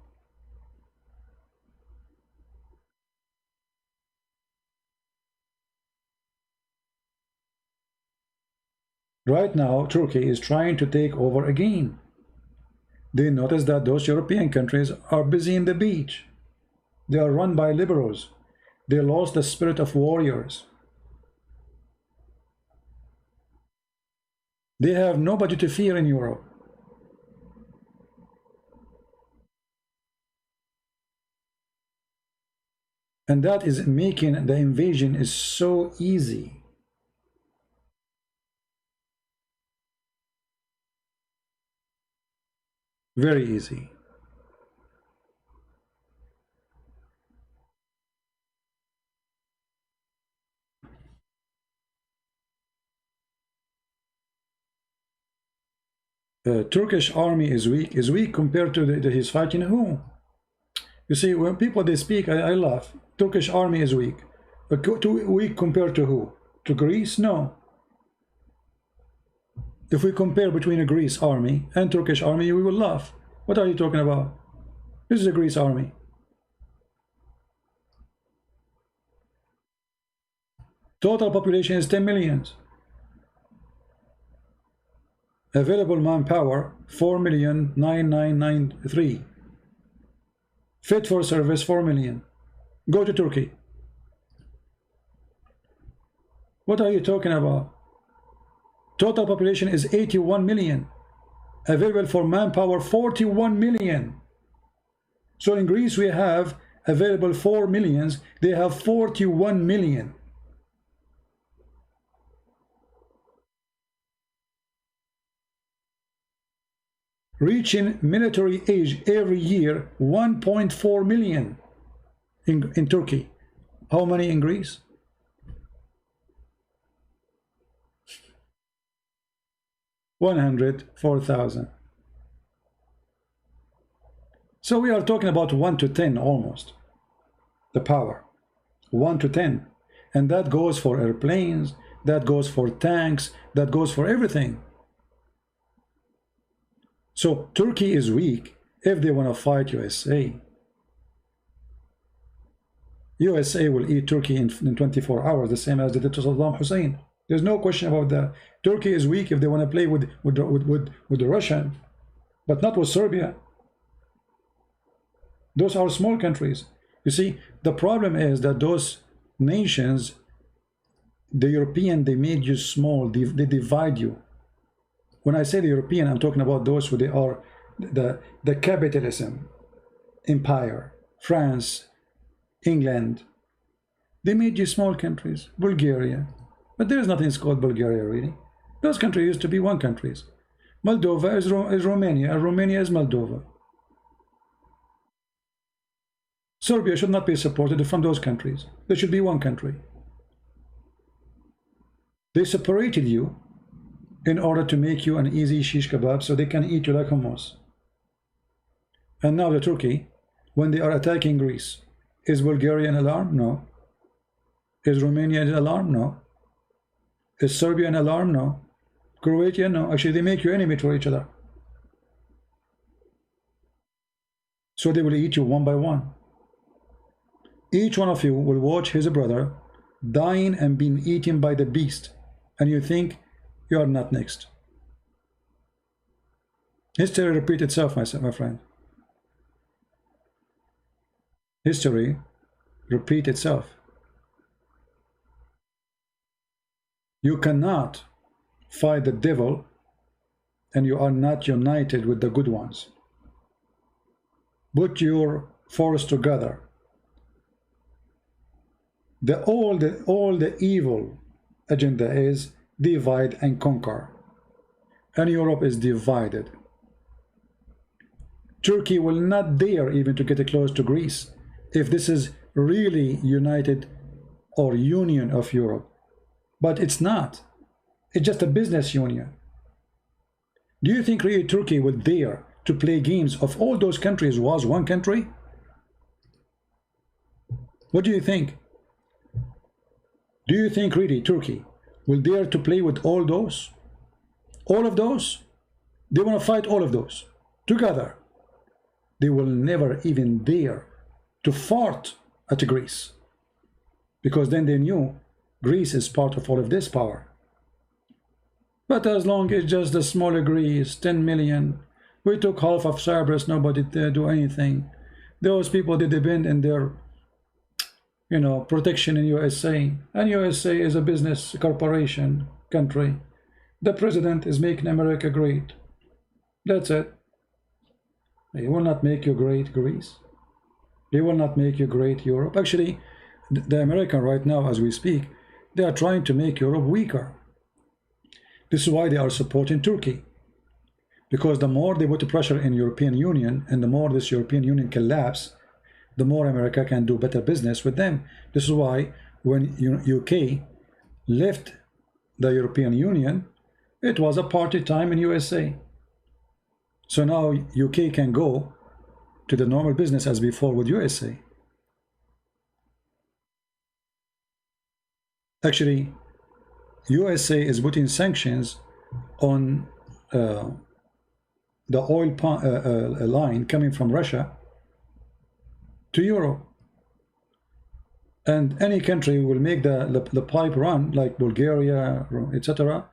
Right now, Turkey is trying to take over again. They notice that those European countries are busy in the beach. They are run by liberals. They lost the spirit of warriors. They have nobody to fear in Europe. And that is making the invasion is so easy. Very easy. Turkish army is weak. Is weak compared to his fighting who? You see, when people they speak, I laugh. Turkish army is weak. But too weak compared to who? To Greece? No. If we compare between a Greece army and Turkish army, we will laugh. What are you talking about? This is a Greece army. Total population is 10 million. Available manpower 4,993,000. Fit for service 4 million. Go to Turkey. What are you talking about? Total population is 81 million. Available for manpower 41 million. So in Greece we have available 4 millions. They have 41 million. Reaching military age every year 1.4 million in Turkey. How many in Greece? $104,000. So we are talking about 1 to 10 almost. The power 1 to 10, and that goes for airplanes, that goes for tanks, that goes for everything. So Turkey is weak if they want to fight USA. USA will eat Turkey in 24 hours, the same as they did to Saddam Hussein. There's no question about that. Turkey is weak if they want to play with the Russian, but not with Serbia. Those are small countries. You see, the problem is that those nations, the European, they made you small, they divide you. When I say the European, I'm talking about those who they are the capitalism empire, France, England. They made you small countries, Bulgaria. But there is nothing called Bulgaria, really. Those countries used to be one countries. Moldova is Romania, and Romania is Moldova. Serbia should not be supported from those countries. They should be one country. They separated you in order to make you an easy shish kebab so they can eat you like hummus. And now the Turkey, when they are attacking Greece, is Bulgaria an alarm? No. Is Romania an alarm? No. Is Serbia an alarm? No. Croatia? No. Actually, they make you enemy to each other. So they will eat you one by one. Each one of you will watch his brother dying and being eaten by the beast, and you think you are not next. History repeats itself, my friend. History repeats itself. You cannot fight the devil and you are not united with the good ones. Put your force together. All the evil agenda is divide and conquer. And Europe is divided. Turkey will not dare even to get close to Greece if this is really united or union of Europe. But it's not. It's just a business union. Do you think really Turkey would dare to play games of all those countries was one country? What do you think? Do you think really Turkey will dare to play with all those? All of those? They want to fight all of those together. They will never even dare to fart at Greece, because then they knew Greece is part of all of this power. But as long as just the smaller Greece, 10 million, we took half of Cyprus, nobody did do anything. Those people, they depend on their, protection in USA, and USA is a business corporation country. The president is making America great. That's it. He will not make you great Greece. He will not make you great Europe. Actually, the American right now, as we speak, they are trying to make Europe weaker. This is why they are supporting Turkey. Because the more they put pressure in European Union, and the more this European Union collapse, the more America can do better business with them. This is why when UK left the European Union, it was a party time in USA. So now UK can go to the normal business as before with USA. Actually, USA is putting sanctions on the oil line coming from Russia to Europe. And any country will make the pipe run, like Bulgaria, etc.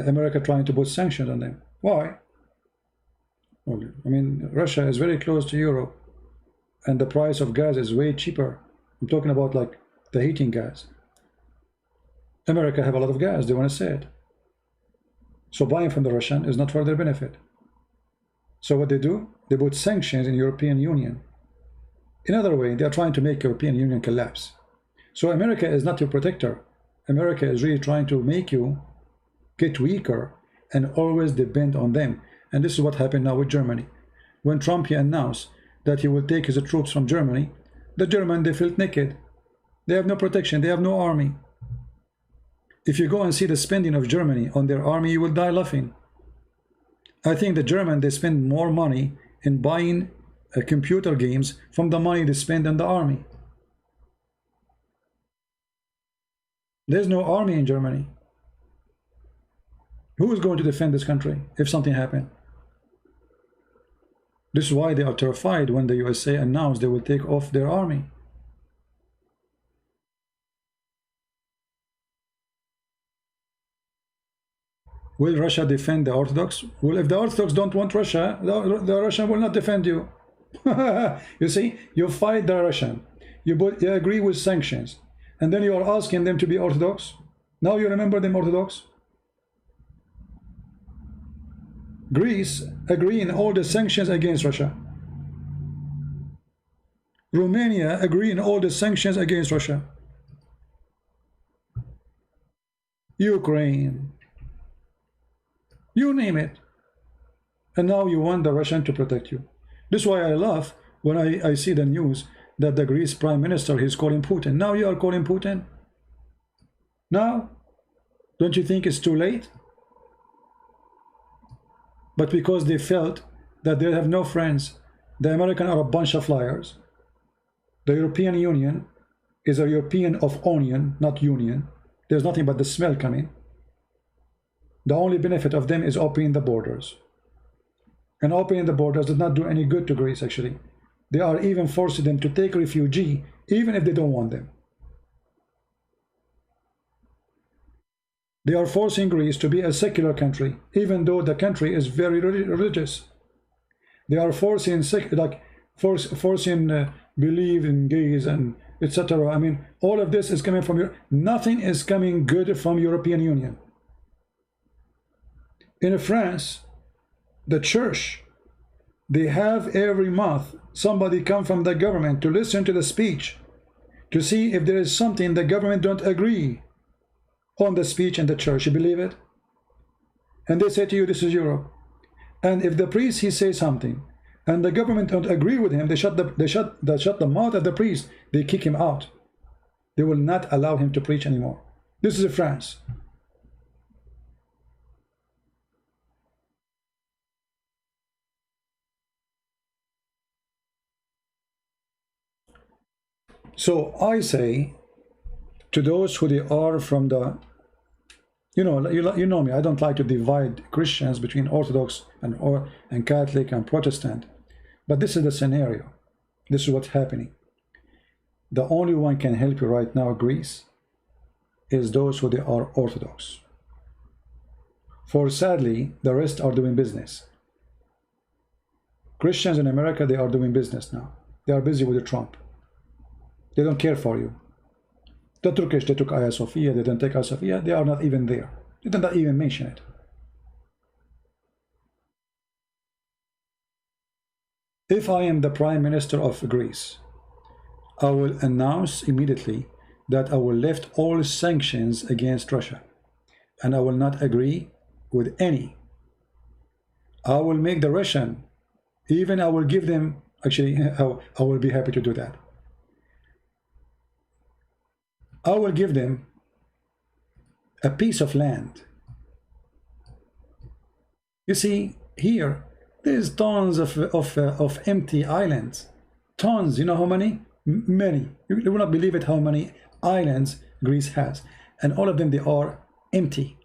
America trying to put sanctions on them. Why? Well, I mean, Russia is very close to Europe, and the price of gas is way cheaper. I'm talking about like the heating gas. America have a lot of gas, they want to sell it. So buying from the Russian is not for their benefit. So what they do, they put sanctions in European Union. In other way, they are trying to make European Union collapse. So America is not your protector. America is really trying to make you get weaker and always depend on them. And this is what happened now with Germany. When Trump announced that he will take his troops from Germany, the Germans, they felt naked. They have no protection, they have no army. If you go and see the spending of Germany on their army, you will die laughing. I think the Germans, they spend more money in buying computer games from the money they spend on the army. There's no army in Germany. Who is going to defend this country if something happened? This is why they are terrified when the USA announced they will take off their army. Will Russia defend the Orthodox? Well, if the Orthodox don't want Russia, the Russian will not defend you. You see, you fight the Russian, you agree with sanctions, and then you are asking them to be Orthodox. Now you remember them Orthodox. Greece agreeing all the sanctions against Russia. Romania agreeing all the sanctions against Russia. Ukraine. You name it. And now you want the Russian to protect you. This is why I laugh when I see the news that the Greece Prime Minister is calling Putin. Now you are calling Putin? Now? Don't you think it's too late? But because they felt that they have no friends. The Americans are a bunch of liars. The European Union is a European of onion, not union. There's nothing but the smell coming. The only benefit of them is opening the borders. And opening the borders does not do any good to Greece, actually. They are even forcing them to take refugee, even if they don't want them. They are forcing Greece to be a secular country, even though the country is very religious. They are forcing, believe in gays and etc. I mean, all of this is coming from Europe. Nothing is coming good from European Union. In France, the church, they have every month somebody come from the government to listen to the speech, to see if there is something the government don't agree on the speech in the church. You believe it? And they say to you, this is Europe. And if the priest, he says something and the government don't agree with him, they shut the mouth of the priest. They kick him out. They will not allow him to preach anymore. This is France. So I say to those who they are from the, you know me, I don't like to divide Christians between Orthodox and Catholic and Protestant, but this is the scenario. This is what's happening. The only one can help you right now, Greece, is those who they are Orthodox. For sadly, the rest are doing business. Christians in America, they are doing business now. They are busy with Trump. They don't care for you. The Turkish, they took Hagia Sophia, they didn't take Hagia Sophia, they are not even there. They did not even mention it. If I am the Prime Minister of Greece, I will announce immediately that I will lift all sanctions against Russia, and I will not agree with any. I will make the Russian, even I will give them, actually, I will be happy to do that. I will give them a piece of land. You see, here, there's tons of empty islands. Tons, you know how many? Many. You will not believe it how many islands Greece has. And all of them, they are empty.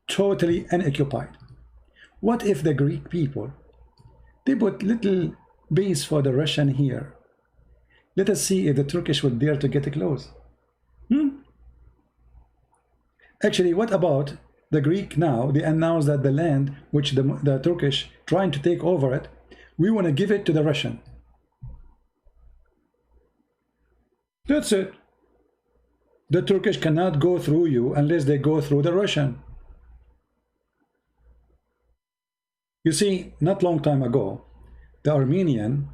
Totally unoccupied. What if the Greek people, they put little base for the Russian here? Let us see if the Turkish will dare to get close. Actually, what about the Greek now? They announce that the land which the Turkish trying to take over it, we want to give it to the Russian. That's it. The Turkish cannot go through you unless they go through the Russian. You see, not long time ago, the Armenian,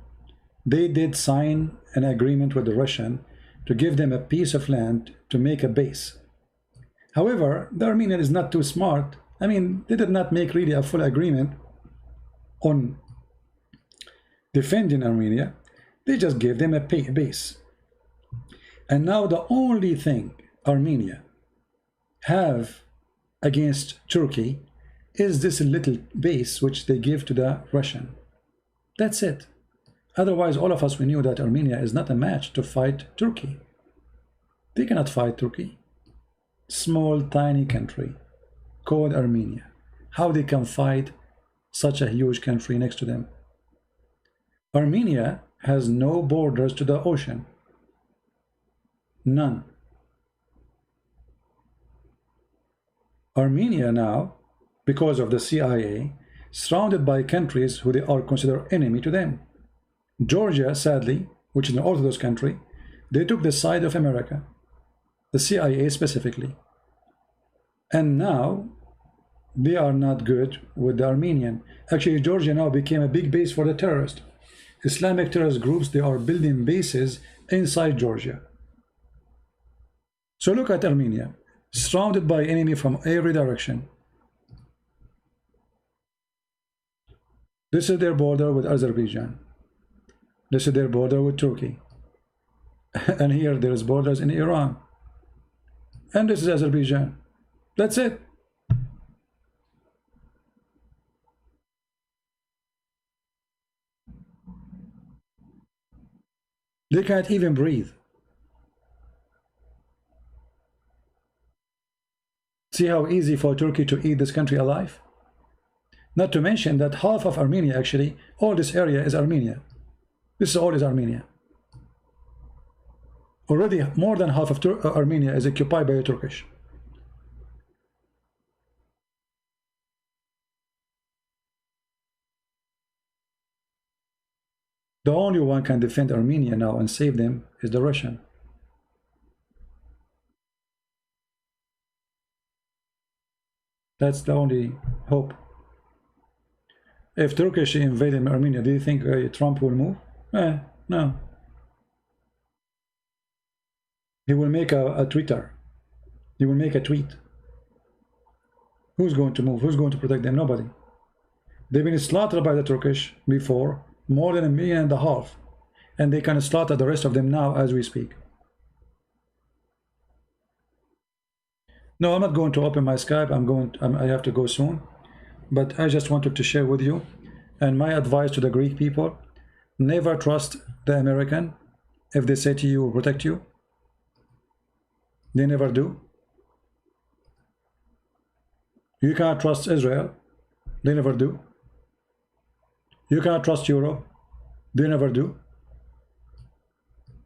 they did sign an agreement with the Russian to give them a piece of land to make a base. However, the Armenian is not too smart. I mean, they did not make really a full agreement on defending Armenia. They just gave them a base. And now the only thing Armenia have against Turkey is this little base which they give to the Russian. That's it. Otherwise, all of us, we knew that Armenia is not a match to fight Turkey. They cannot fight Turkey. Small, tiny country called Armenia. How they can fight such a huge country next to them? Armenia has no borders to the ocean. None. Armenia now, because of the CIA, surrounded by countries who they are considered enemy to them. Georgia, sadly, which is an Orthodox country, they took the side of America, the CIA specifically. And now they are not good with the Armenian. Actually, Georgia now became a big base for the terrorists. Islamic terrorist groups, they are building bases inside Georgia. So look at Armenia, surrounded by enemy from every direction. This is their border with Azerbaijan. This is their border with Turkey. And here there is borders in Iran. And this is Azerbaijan. That's it. They can't even breathe. See how easy for Turkey to eat this country alive? Not to mention that half of Armenia, actually, all this area is Armenia. This all is Armenia. Already more than half of Armenia is occupied by the Turkish. The only one can defend Armenia now and save them is the Russian. That's the only hope. If Turkish invaded Armenia, do you think Trump will move? No. He will make a Twitter. He will make a tweet. Who's going to move? Who's going to protect them? Nobody. They've been slaughtered by the Turkish before, more than 1.5 million, and they can slaughter the rest of them now as we speak. No, I'm not going to open my Skype. I have to go soon. But I just wanted to share with you, and my advice to the Greek people: never trust the American. If they say to you, we'll protect you, they never do. You cannot trust Israel. They never do. You cannot trust Europe. They never do.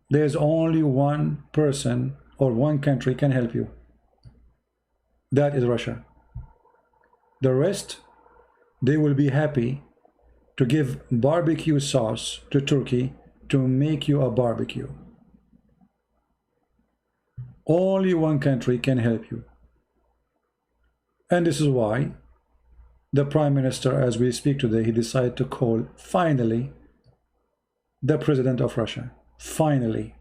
There's only one person or one country can help you. That is Russia. The rest, they will be happy to give barbecue sauce to Turkey to make you a barbecue. Only one country can help you. And this is why the Prime Minister, as we speak today, he decided to call, finally, the President of Russia. Finally.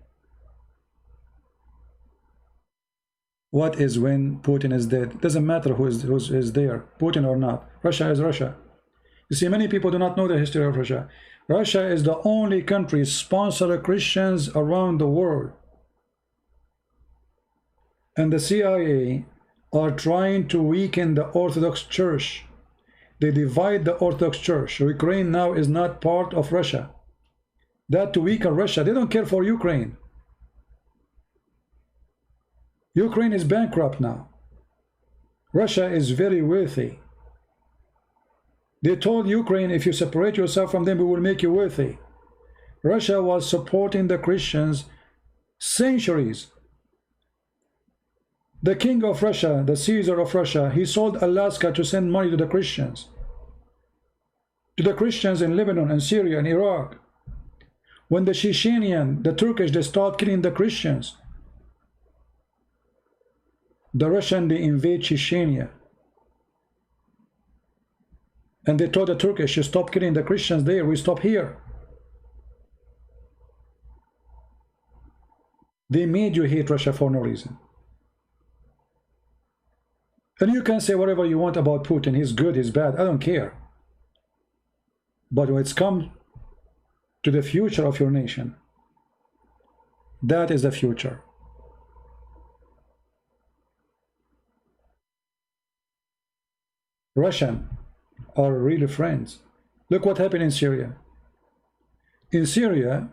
What is when Putin is dead? It doesn't matter who is there, Putin or not. Russia is Russia. You see, many people do not know the history of Russia. Russia is the only country sponsoring Christians around the world. And the CIA are trying to weaken the Orthodox Church. They divide the Orthodox Church. Ukraine now is not part of Russia. That to weaken Russia. They don't care for Ukraine. Ukraine is bankrupt now. Russia is very wealthy. They told Ukraine, if you separate yourself from them, we will make you wealthy. Russia was supporting the Christians centuries. The king of Russia, the Caesar of Russia, he sold Alaska to send money to the Christians. To the Christians in Lebanon and Syria and Iraq. When the Chechenian, the Turkish, they start killing the Christians. The Russian, they invade Chechnya. And they told the Turkish, you stop killing the Christians there, we stop here. They made you hate Russia for no reason. And you can say whatever you want about Putin, he's good, he's bad, I don't care. But when it's come to the future of your nation, that is the future. Russian are really friends. Look what happened in Syria. In Syria,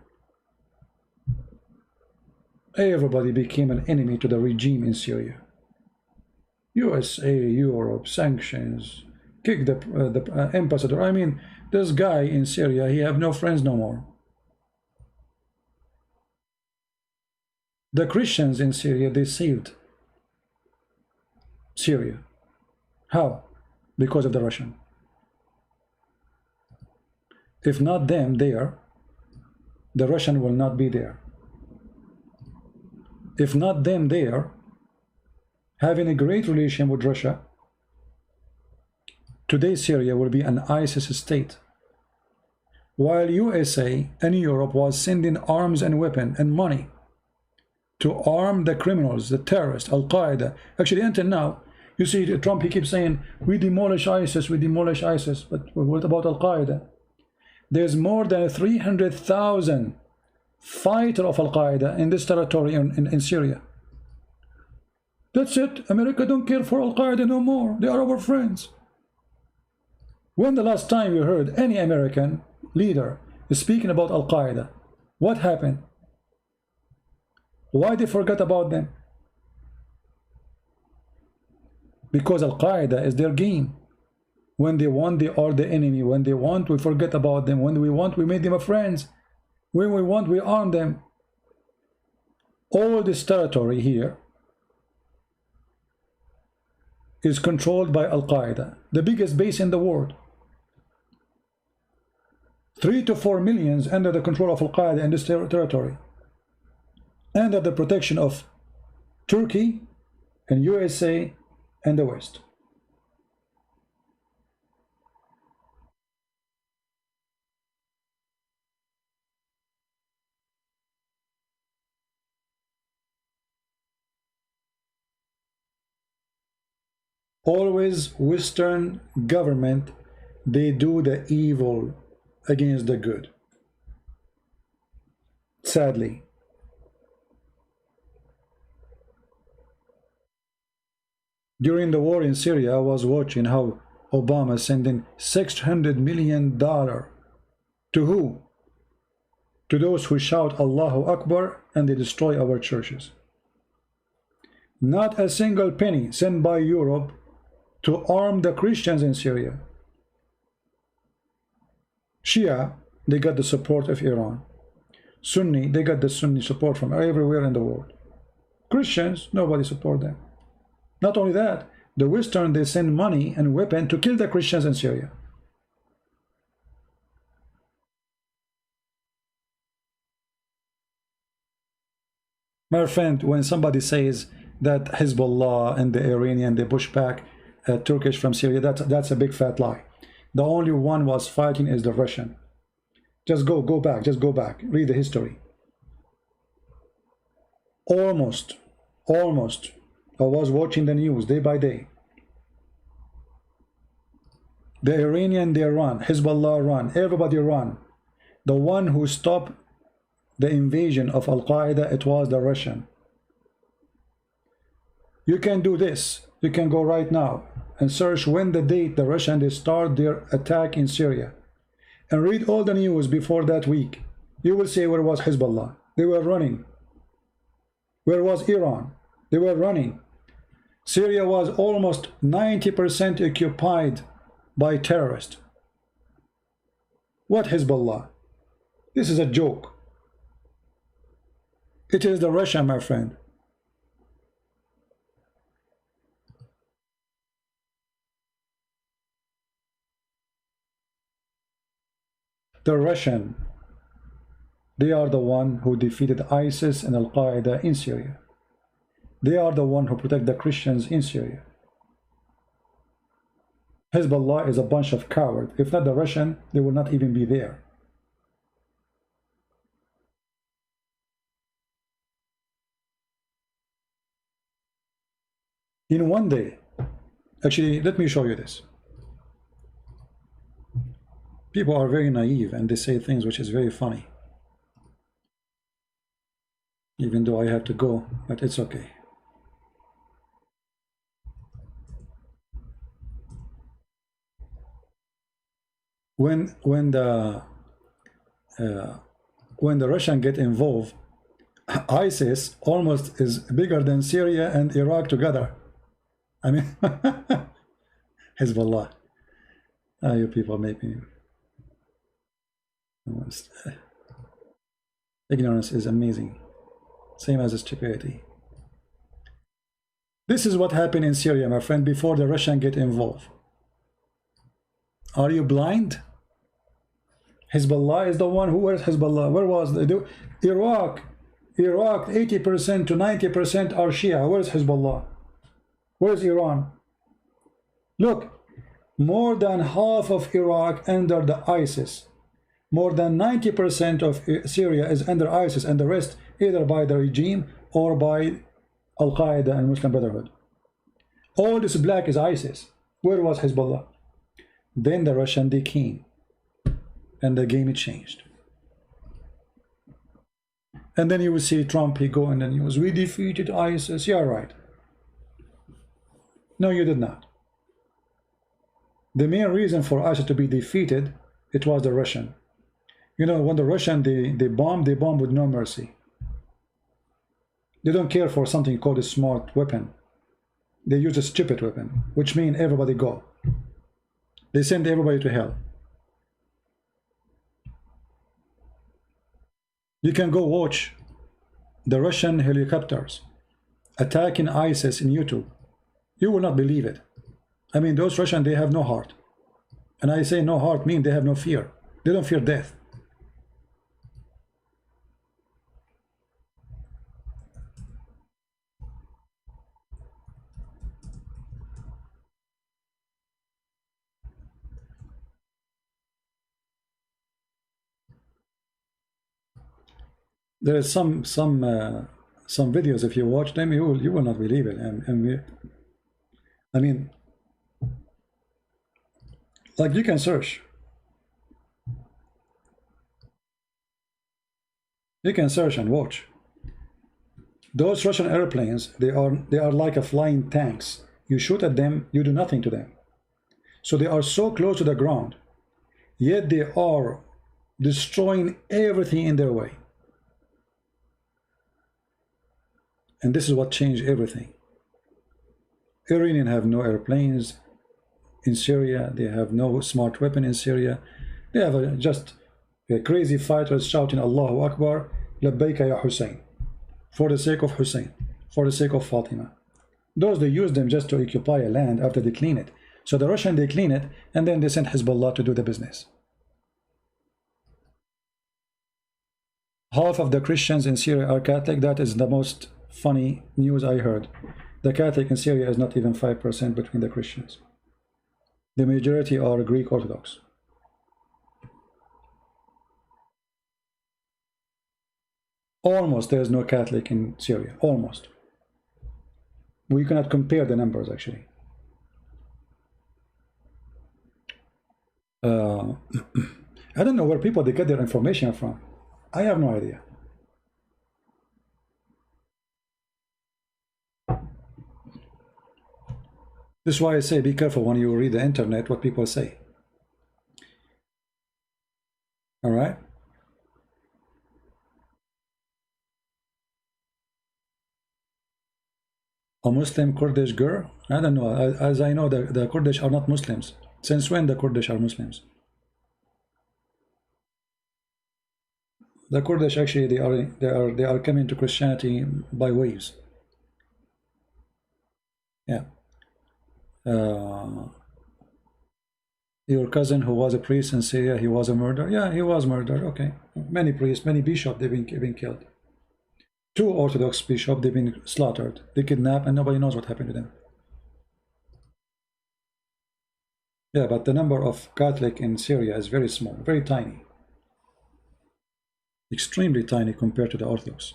everybody became an enemy to the regime in Syria. USA, Europe, sanctions, kick the ambassador. I mean, this guy in Syria, he have no friends no more. The Christians in Syria, they saved Syria. How? Because of the Russian. If not them there, the Russian will not be there. If not them there, having a great relation with Russia, today Syria will be an ISIS state. While USA and Europe was sending arms and weapons and money to arm the criminals, the terrorists, Al-Qaeda. Actually, until now, you see Trump, he keeps saying, we demolish ISIS, we demolish ISIS. But what about Al-Qaeda? There's more than 300,000 fighters of Al-Qaeda in this territory in Syria. That's it. America don't care for Al-Qaeda no more. They are our friends. When the last time you heard any American leader speaking about Al-Qaeda? What happened? Why they forget about them? Because Al-Qaeda is their game. When they want, they are the enemy. When they want, we forget about them. When we want, we make them a friends. When we want, we arm them. All this territory here is controlled by Al-Qaeda, the biggest base in the world. 3 to 4 millions under the control of Al-Qaeda in this territory, under the protection of Turkey and USA and the West. Always Western government, they do the evil against the good. Sadly. During the war in Syria, I was watching how Obama sending $600 million to who? To those who shout Allahu Akbar and they destroy our churches. Not a single penny sent by Europe to arm the Christians in Syria. Shia, they got the support of Iran. Sunni, they got the Sunni support from everywhere in the world. Christians, nobody support them. Not only that, the Western, they send money and weapons to kill the Christians in Syria. My friend, when somebody says that Hezbollah and the Iranian, they push back Turkish from Syria, that's a big fat lie. The only one was fighting is the Russian. Just go back, read the history. Almost. I was watching the news day by day. The Iranian, they run, Hezbollah run, everybody run. The one who stopped the invasion of Al-Qaeda, it was the Russian. You can do this. You can go right now and search when the date the Russian they start their attack in Syria, and read all the news before that week. You will see where was Hezbollah. They were running. Where was Iran? They were running. Syria was almost 90% occupied by terrorists. What Hezbollah? This is a joke. It is the Russia, my friend. The Russian, they are the one who defeated ISIS and Al-Qaeda in Syria. They are the one who protect the Christians in Syria. Hezbollah is a bunch of cowards. If not the Russian, they will not even be there. In one day, actually, let me show you this. People are very naive and they say things which is very funny. Even though I have to go, but it's okay. When the Russian get involved, ISIS almost is bigger than Syria and Iraq together. I mean, Hezbollah. You people make me. Ignorance is amazing, same as stupidity. This is what happened in Syria, my friend, before the Russian get involved. Are you blind? Hezbollah is the one who, where's Hezbollah? Where was the Iraq? 80% to 90% are Shia. Where's Hezbollah? Where's Iran? Look, more than half of Iraq under the ISIS. More than 90% of Syria is under ISIS, and the rest either by the regime or by Al-Qaeda and Muslim Brotherhood. All this black is ISIS. Where was Hezbollah? Then the Russian, they came, and the game changed. And then you will see Trump, he go in the news, we defeated ISIS. Yeah, right. No, you did not. The main reason for ISIS to be defeated, it was the Russian. You know, when the Russian, they bomb with no mercy. They don't care for something called a smart weapon. They use a stupid weapon, which means everybody go. They send everybody to hell. You can go watch the Russian helicopters attacking ISIS in YouTube. You will not believe it. I mean, those Russians, they have no heart. And I say no heart means they have no fear. They don't fear death. There is some videos, if you watch them, you will not believe it. I mean, like, you can search. You can search and watch. Those Russian airplanes, they are like a flying tanks. You shoot at them, you do nothing to them. So they are so close to the ground, yet they are destroying everything in their way. And this is what changed everything. Iranians have no airplanes in Syria. They have no smart weapon in Syria. They have just crazy fighters shouting Allahu Akbar, Labbaika ya Hussein, for the sake of Hussein, for the sake of Fatima. Those, they use them just to occupy a land after they clean it. So the Russian, they clean it, and then they send Hezbollah to do the business. Half of the Christians in Syria are Catholic. That is the most funny news I heard. The Catholic in Syria is not even 5% between the Christians. The majority are Greek Orthodox. Almost there is no Catholic in Syria. Almost. We cannot compare the numbers, actually. I don't know where people, they get their information from. I have no idea. This is why I say be careful when you read the internet what people say. All right? A Muslim Kurdish girl? I don't know. As I know, the Kurdish are not Muslims. Since when the Kurdish are Muslims? The Kurdish, actually, they are coming to Christianity by waves. Yeah. Your cousin who was a priest in Syria, he was a murderer. Yeah, he was murdered. Okay. Many priests, many bishops, they've been killed. 2 Orthodox bishops, they've been slaughtered. They kidnapped, and nobody knows what happened to them. Yeah, but the number of Catholic in Syria is very small, very tiny. Extremely tiny compared to the Orthodox.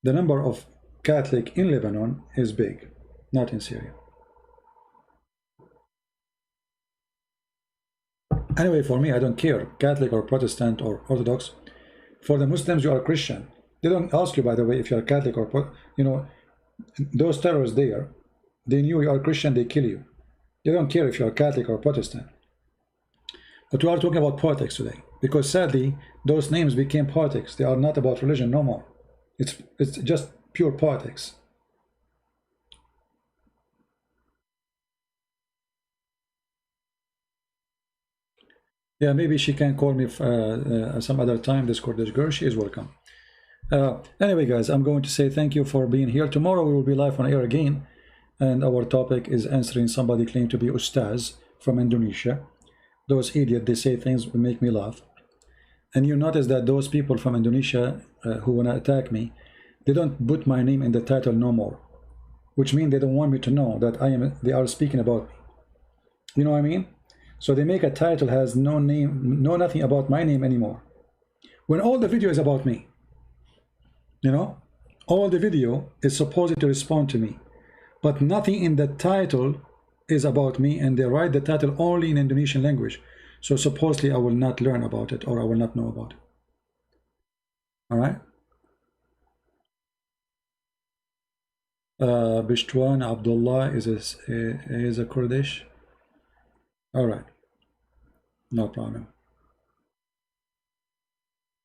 The number of Catholic in Lebanon is big, not in Syria. Anyway, for me, I don't care, Catholic or Protestant or Orthodox. For the Muslims, you are Christian. They don't ask you, by the way, if you're Catholic or, you know, those terrorists there, they knew you are Christian, they kill you. They don't care if you're Catholic or Protestant. But we are talking about politics today, because sadly, those names became politics. They are not about religion no more. It's just pure politics. Yeah, maybe she can call me some other time, this Kurdish girl. She is welcome. Anyway, guys, I'm going to say thank you for being here. Tomorrow we will be live on air again, and our topic is answering somebody claimed to be Ustaz from Indonesia. Those idiots, they say things that make me laugh. And you notice that those people from Indonesia who want to attack me, they don't put my name in the title no more, which means they don't want me to know that they are speaking about me. You know what I mean? So they make a title has no name, no nothing about my name anymore, when all the video is about me. You know, all the video is supposed to respond to me, but nothing in the title is about me, and they write the title only in Indonesian language. So supposedly I will not learn about it, or I will not know about it. All right. Bishtwan Abdullah is a Kurdish. All right, no problem.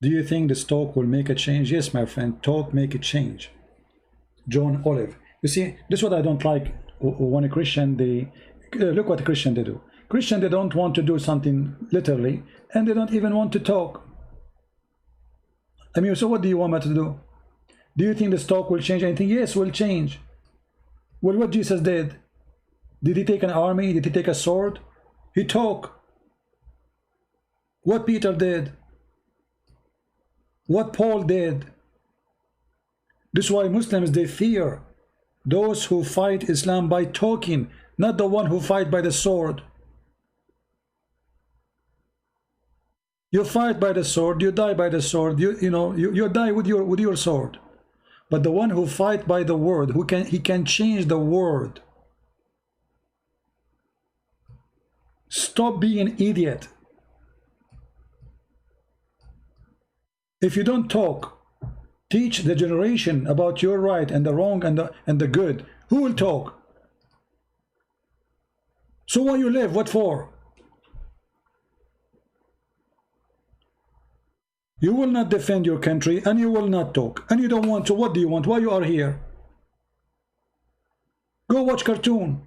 Do you think this talk will make a change? Yes, my friend, talk make a change. John Olive. You see, this is what I don't like when a Christian, they look what a Christian they do. Christian, they don't want to do something literally, and they don't even want to talk. I mean, so what do you want me to do? Do you think this talk will change anything? Yes, will change. Well, what Jesus did he take an army? Did he take a sword? He talked. What Peter did, what Paul did. This is why Muslims, they fear those who fight Islam by talking, not the one who fight by the sword. You fight by the sword, you die by the sword. You die with your sword. But the one who fight by the word, he can change the word. Stop being an idiot. If you don't talk, teach the generation about your right and the wrong and the good. Who will talk? So why you live? What for? You will not defend your country, and you will not talk, and you don't want to. What do you want? Why you are here? Go watch cartoon.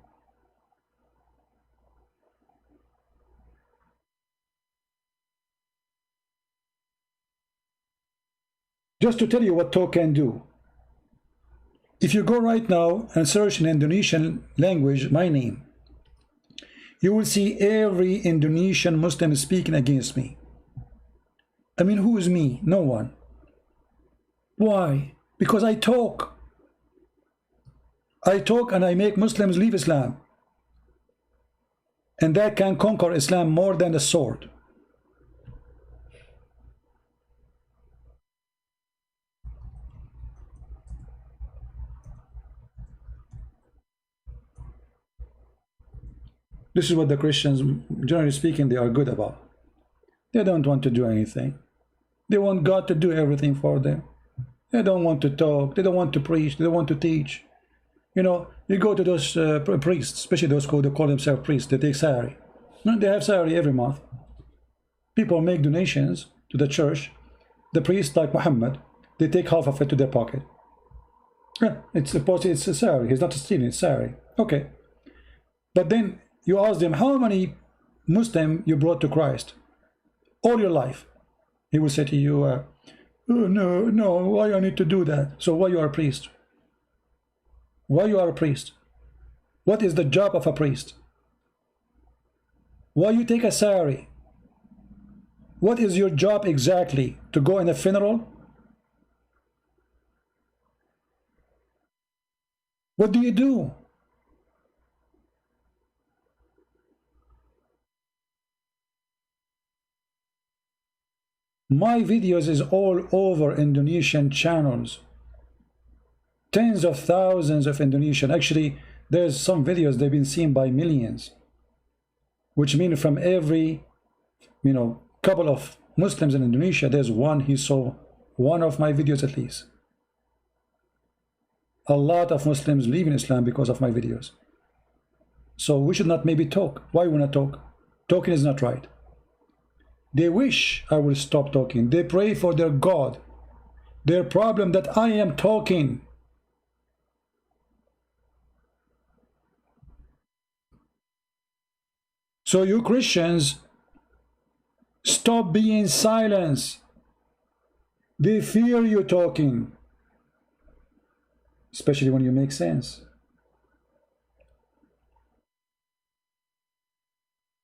Just to tell you what talk can do. If you go right now and search in Indonesian language my name, you will see every Indonesian Muslim speaking against me. I mean, who is me? No one. Why? Because I talk. I talk and I make Muslims leave Islam. And that can conquer Islam more than a sword. This is what the Christians, generally speaking, they are good about. They don't want to do anything. They want God to do everything for them. They don't want to talk. They don't want to preach. They don't want to teach. You know, you go to those priests, especially those who call themselves priests, they take salary. They have salary every month. People make donations to the church. The priests, like Muhammad, they take half of it to their pocket. Yeah, it's a salary. He's not stealing, it's salary. Okay. But then you ask them, how many Muslim you brought to Christ? All your life. He will say to you, oh, no, why I need to do that? So why you are a priest? Why you are a priest? What is the job of a priest? Why you take a salary? What is your job exactly? To go in a funeral? What do you do? My videos is all over Indonesian channels. Tens of thousands of Indonesian. Actually, there's some videos they've been seen by millions. Which means from every, couple of Muslims in Indonesia, there's one he saw one of my videos at least. A lot of Muslims leave in Islam because of my videos. So we should not maybe talk. Why we not talk? Talking is not right. They wish I will stop talking. They pray for their God. Their problem that I am talking. So you Christians, stop being silent. They fear you talking. Especially when you make sense.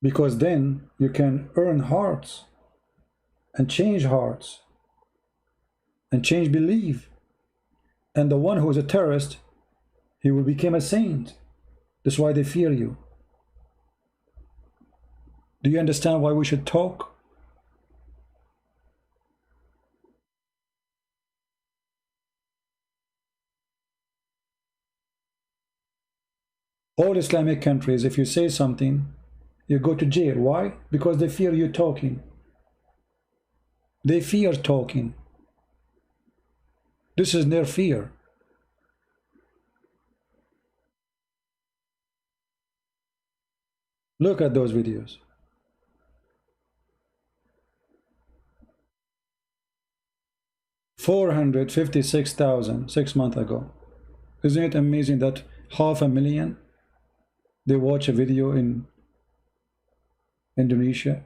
Because then you can earn hearts and change hearts and change belief. And the one who is a terrorist, he will become a saint. That's why they fear you. Do you understand why we should talk? All Islamic countries, if you say something, you go to jail. Why? Because they fear you talking. They fear talking. This is their fear. Look at those videos. 456,000 6 months ago. Isn't it amazing that 500,000 they watch a video in Indonesia?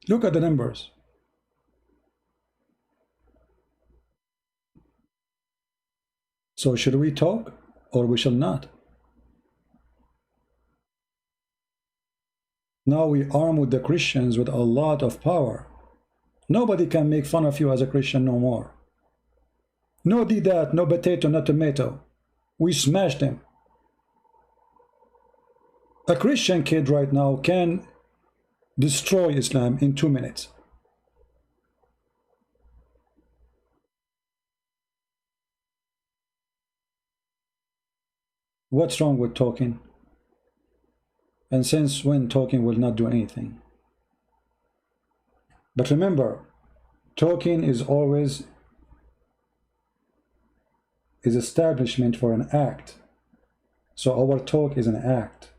Look at the numbers. So should we talk or we shall not? Now we arm with the Christians with a lot of power. Nobody can make fun of you as a Christian no more. No that, no potato, no tomato. We smashed them. A Christian kid right now can destroy Islam in 2 minutes. What's wrong with talking? And since when talking will not do anything? But remember, talking is always establishment for an act. So our talk is an act.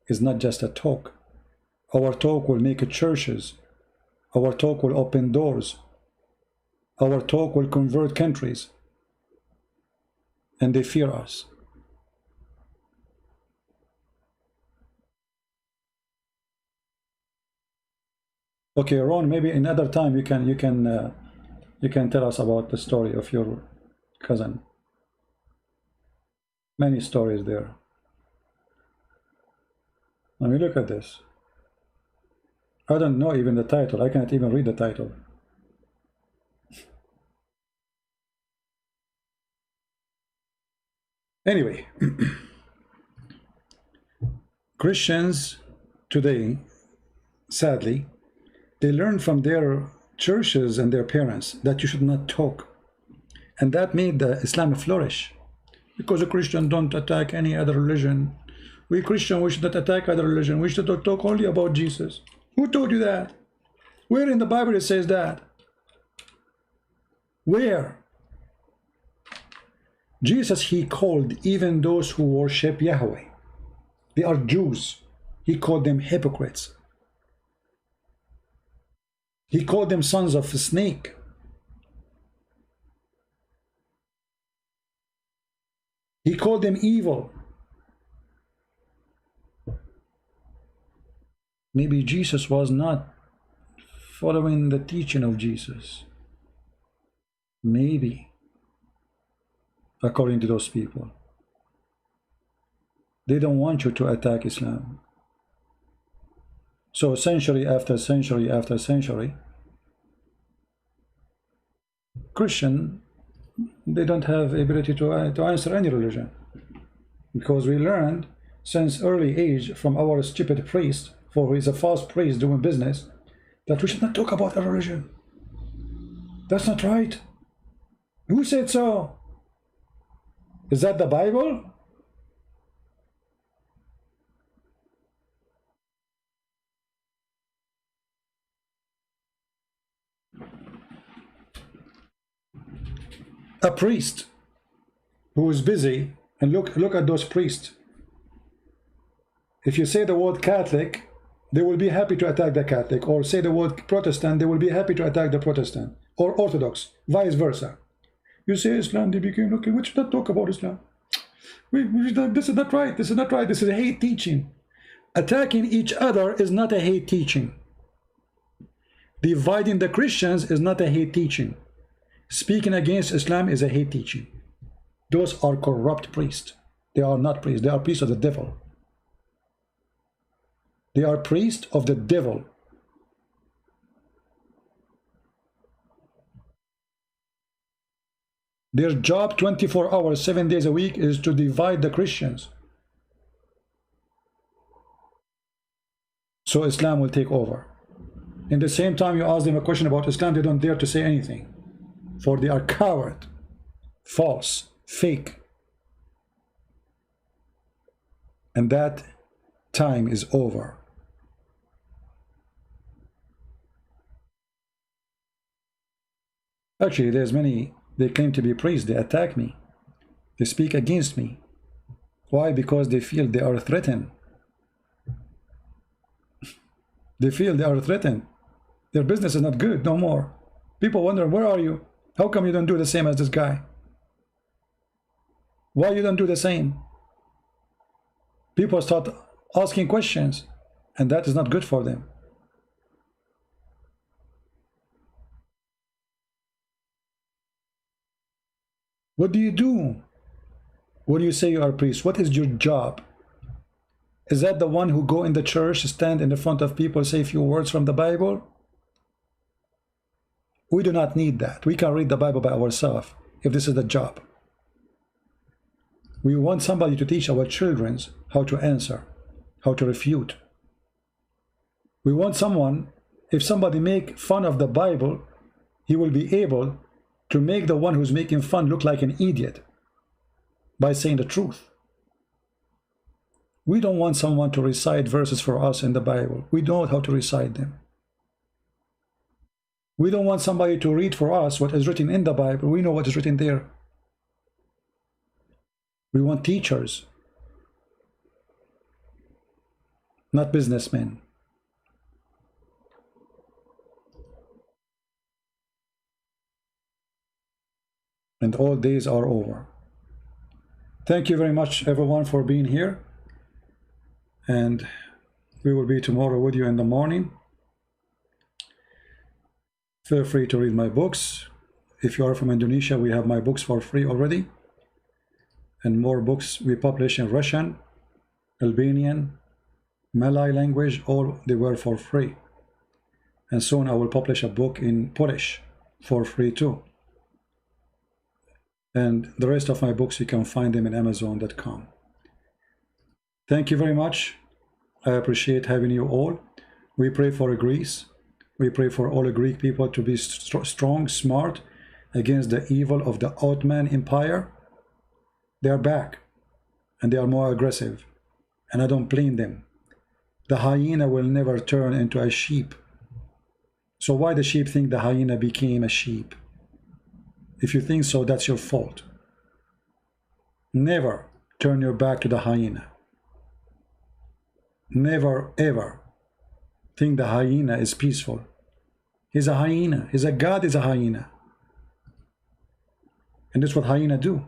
It's not just a talk. Our talk will make churches. Our talk will open doors. Our talk will convert countries. And they fear us. Okay, Ron, maybe another time you can tell us about the story of your cousin. Many stories there. Let me look at this. I don't know even the title. I can't even read the title. Anyway, Christians today, sadly, they learn from their churches and their parents that you should not talk. And that made the Islam flourish. Because a Christian don't attack any other religion. We Christian, we should not attack other religion. We should talk only about Jesus. Who told you that? Where in the Bible it says that? Where? Jesus, he called even those who worship Yahweh. They are Jews. He called them hypocrites. He called them sons of a snake. He called them evil. Maybe Jesus was not following the teaching of Jesus. Maybe. According to those people. They don't want you to attack Islam. So century after century after century, Christian, they don't have ability to answer any religion. Because we learned since early age from our stupid priest, for who is a false priest doing business, that we should not talk about a religion. That's not right. Who said so? Is that the Bible? A priest who is busy, and look at those priests. If you say the word Catholic, they will be happy to attack the Catholic, or say the word Protestant, they will be happy to attack the Protestant, or Orthodox, vice versa. You say Islam, they became, okay, we should not talk about Islam. This is not right, this is not right, this is a hate teaching. Attacking each other is not a hate teaching. Dividing the Christians is not a hate teaching. Speaking against Islam is a hate teaching. Those are corrupt priests. They are not priests. They are priests of the devil. They are priests of the devil. Their job 24 hours, 7 days a week is to divide the Christians. So Islam will take over. In the same time you ask them a question about Islam, they don't dare to say anything. For they are coward, false, fake. And that time is over. Actually, there's many, they claim to be priests, they attack me. They speak against me. Why? Because they feel they are threatened. They feel they are threatened. Their business is not good no more. People wondering, where are you? How come you don't do the same as this guy? Why you don't do the same? People start asking questions, and that is not good for them. What do you do when you say you are a priest? What is your job? Is that the one who go in the church, stand in the front of people, say a few words from the Bible? We do not need that. We can read the Bible by ourselves if this is the job. We want somebody to teach our children how to answer, how to refute. We want someone, if somebody make fun of the Bible, he will be able to make the one who's making fun look like an idiot by saying the truth. We don't want someone to recite verses for us in the Bible. We know how to recite them. We don't want somebody to read for us what is written in the Bible. We know what is written there. We want teachers, not businessmen. And all days are over. Thank you very much, everyone, for being here. And we will be tomorrow with you in the morning. Feel free to read my books. If you are from Indonesia, we have my books for free already. And more books we publish in Russian, Albanian, Malay language, all they were for free. And soon I will publish a book in Polish for free too. And the rest of my books, you can find them in Amazon.com. Thank you very much. I appreciate having you all. We pray for Greece. We pray for all the Greek people to be strong, smart against the evil of the Ottoman Empire. They are back, and they are more aggressive, and I don't blame them. The hyena will never turn into a sheep. So why the sheep think the hyena became a sheep? If you think so, that's your fault. Never turn your back to the hyena. Never ever think the hyena is peaceful. He's a hyena. He's a god, is a hyena. And that's what hyena do.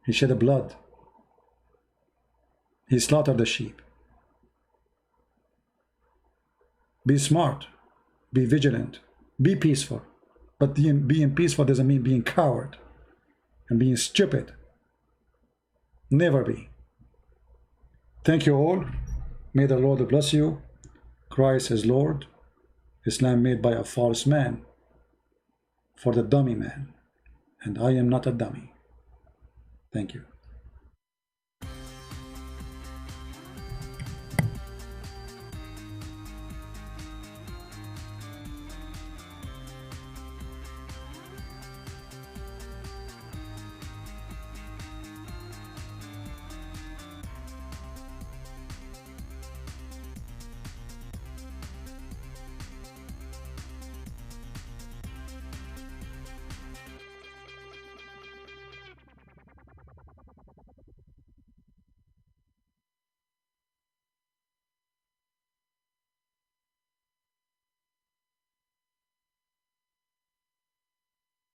He shed the blood. He slaughtered the sheep. Be smart. Be vigilant. Be peaceful. But being peaceful doesn't mean being coward and being stupid. Never be. Thank you all. May the Lord bless you. Christ is Lord. Islam made by a false man for the dummy man. And I am not a dummy. Thank you.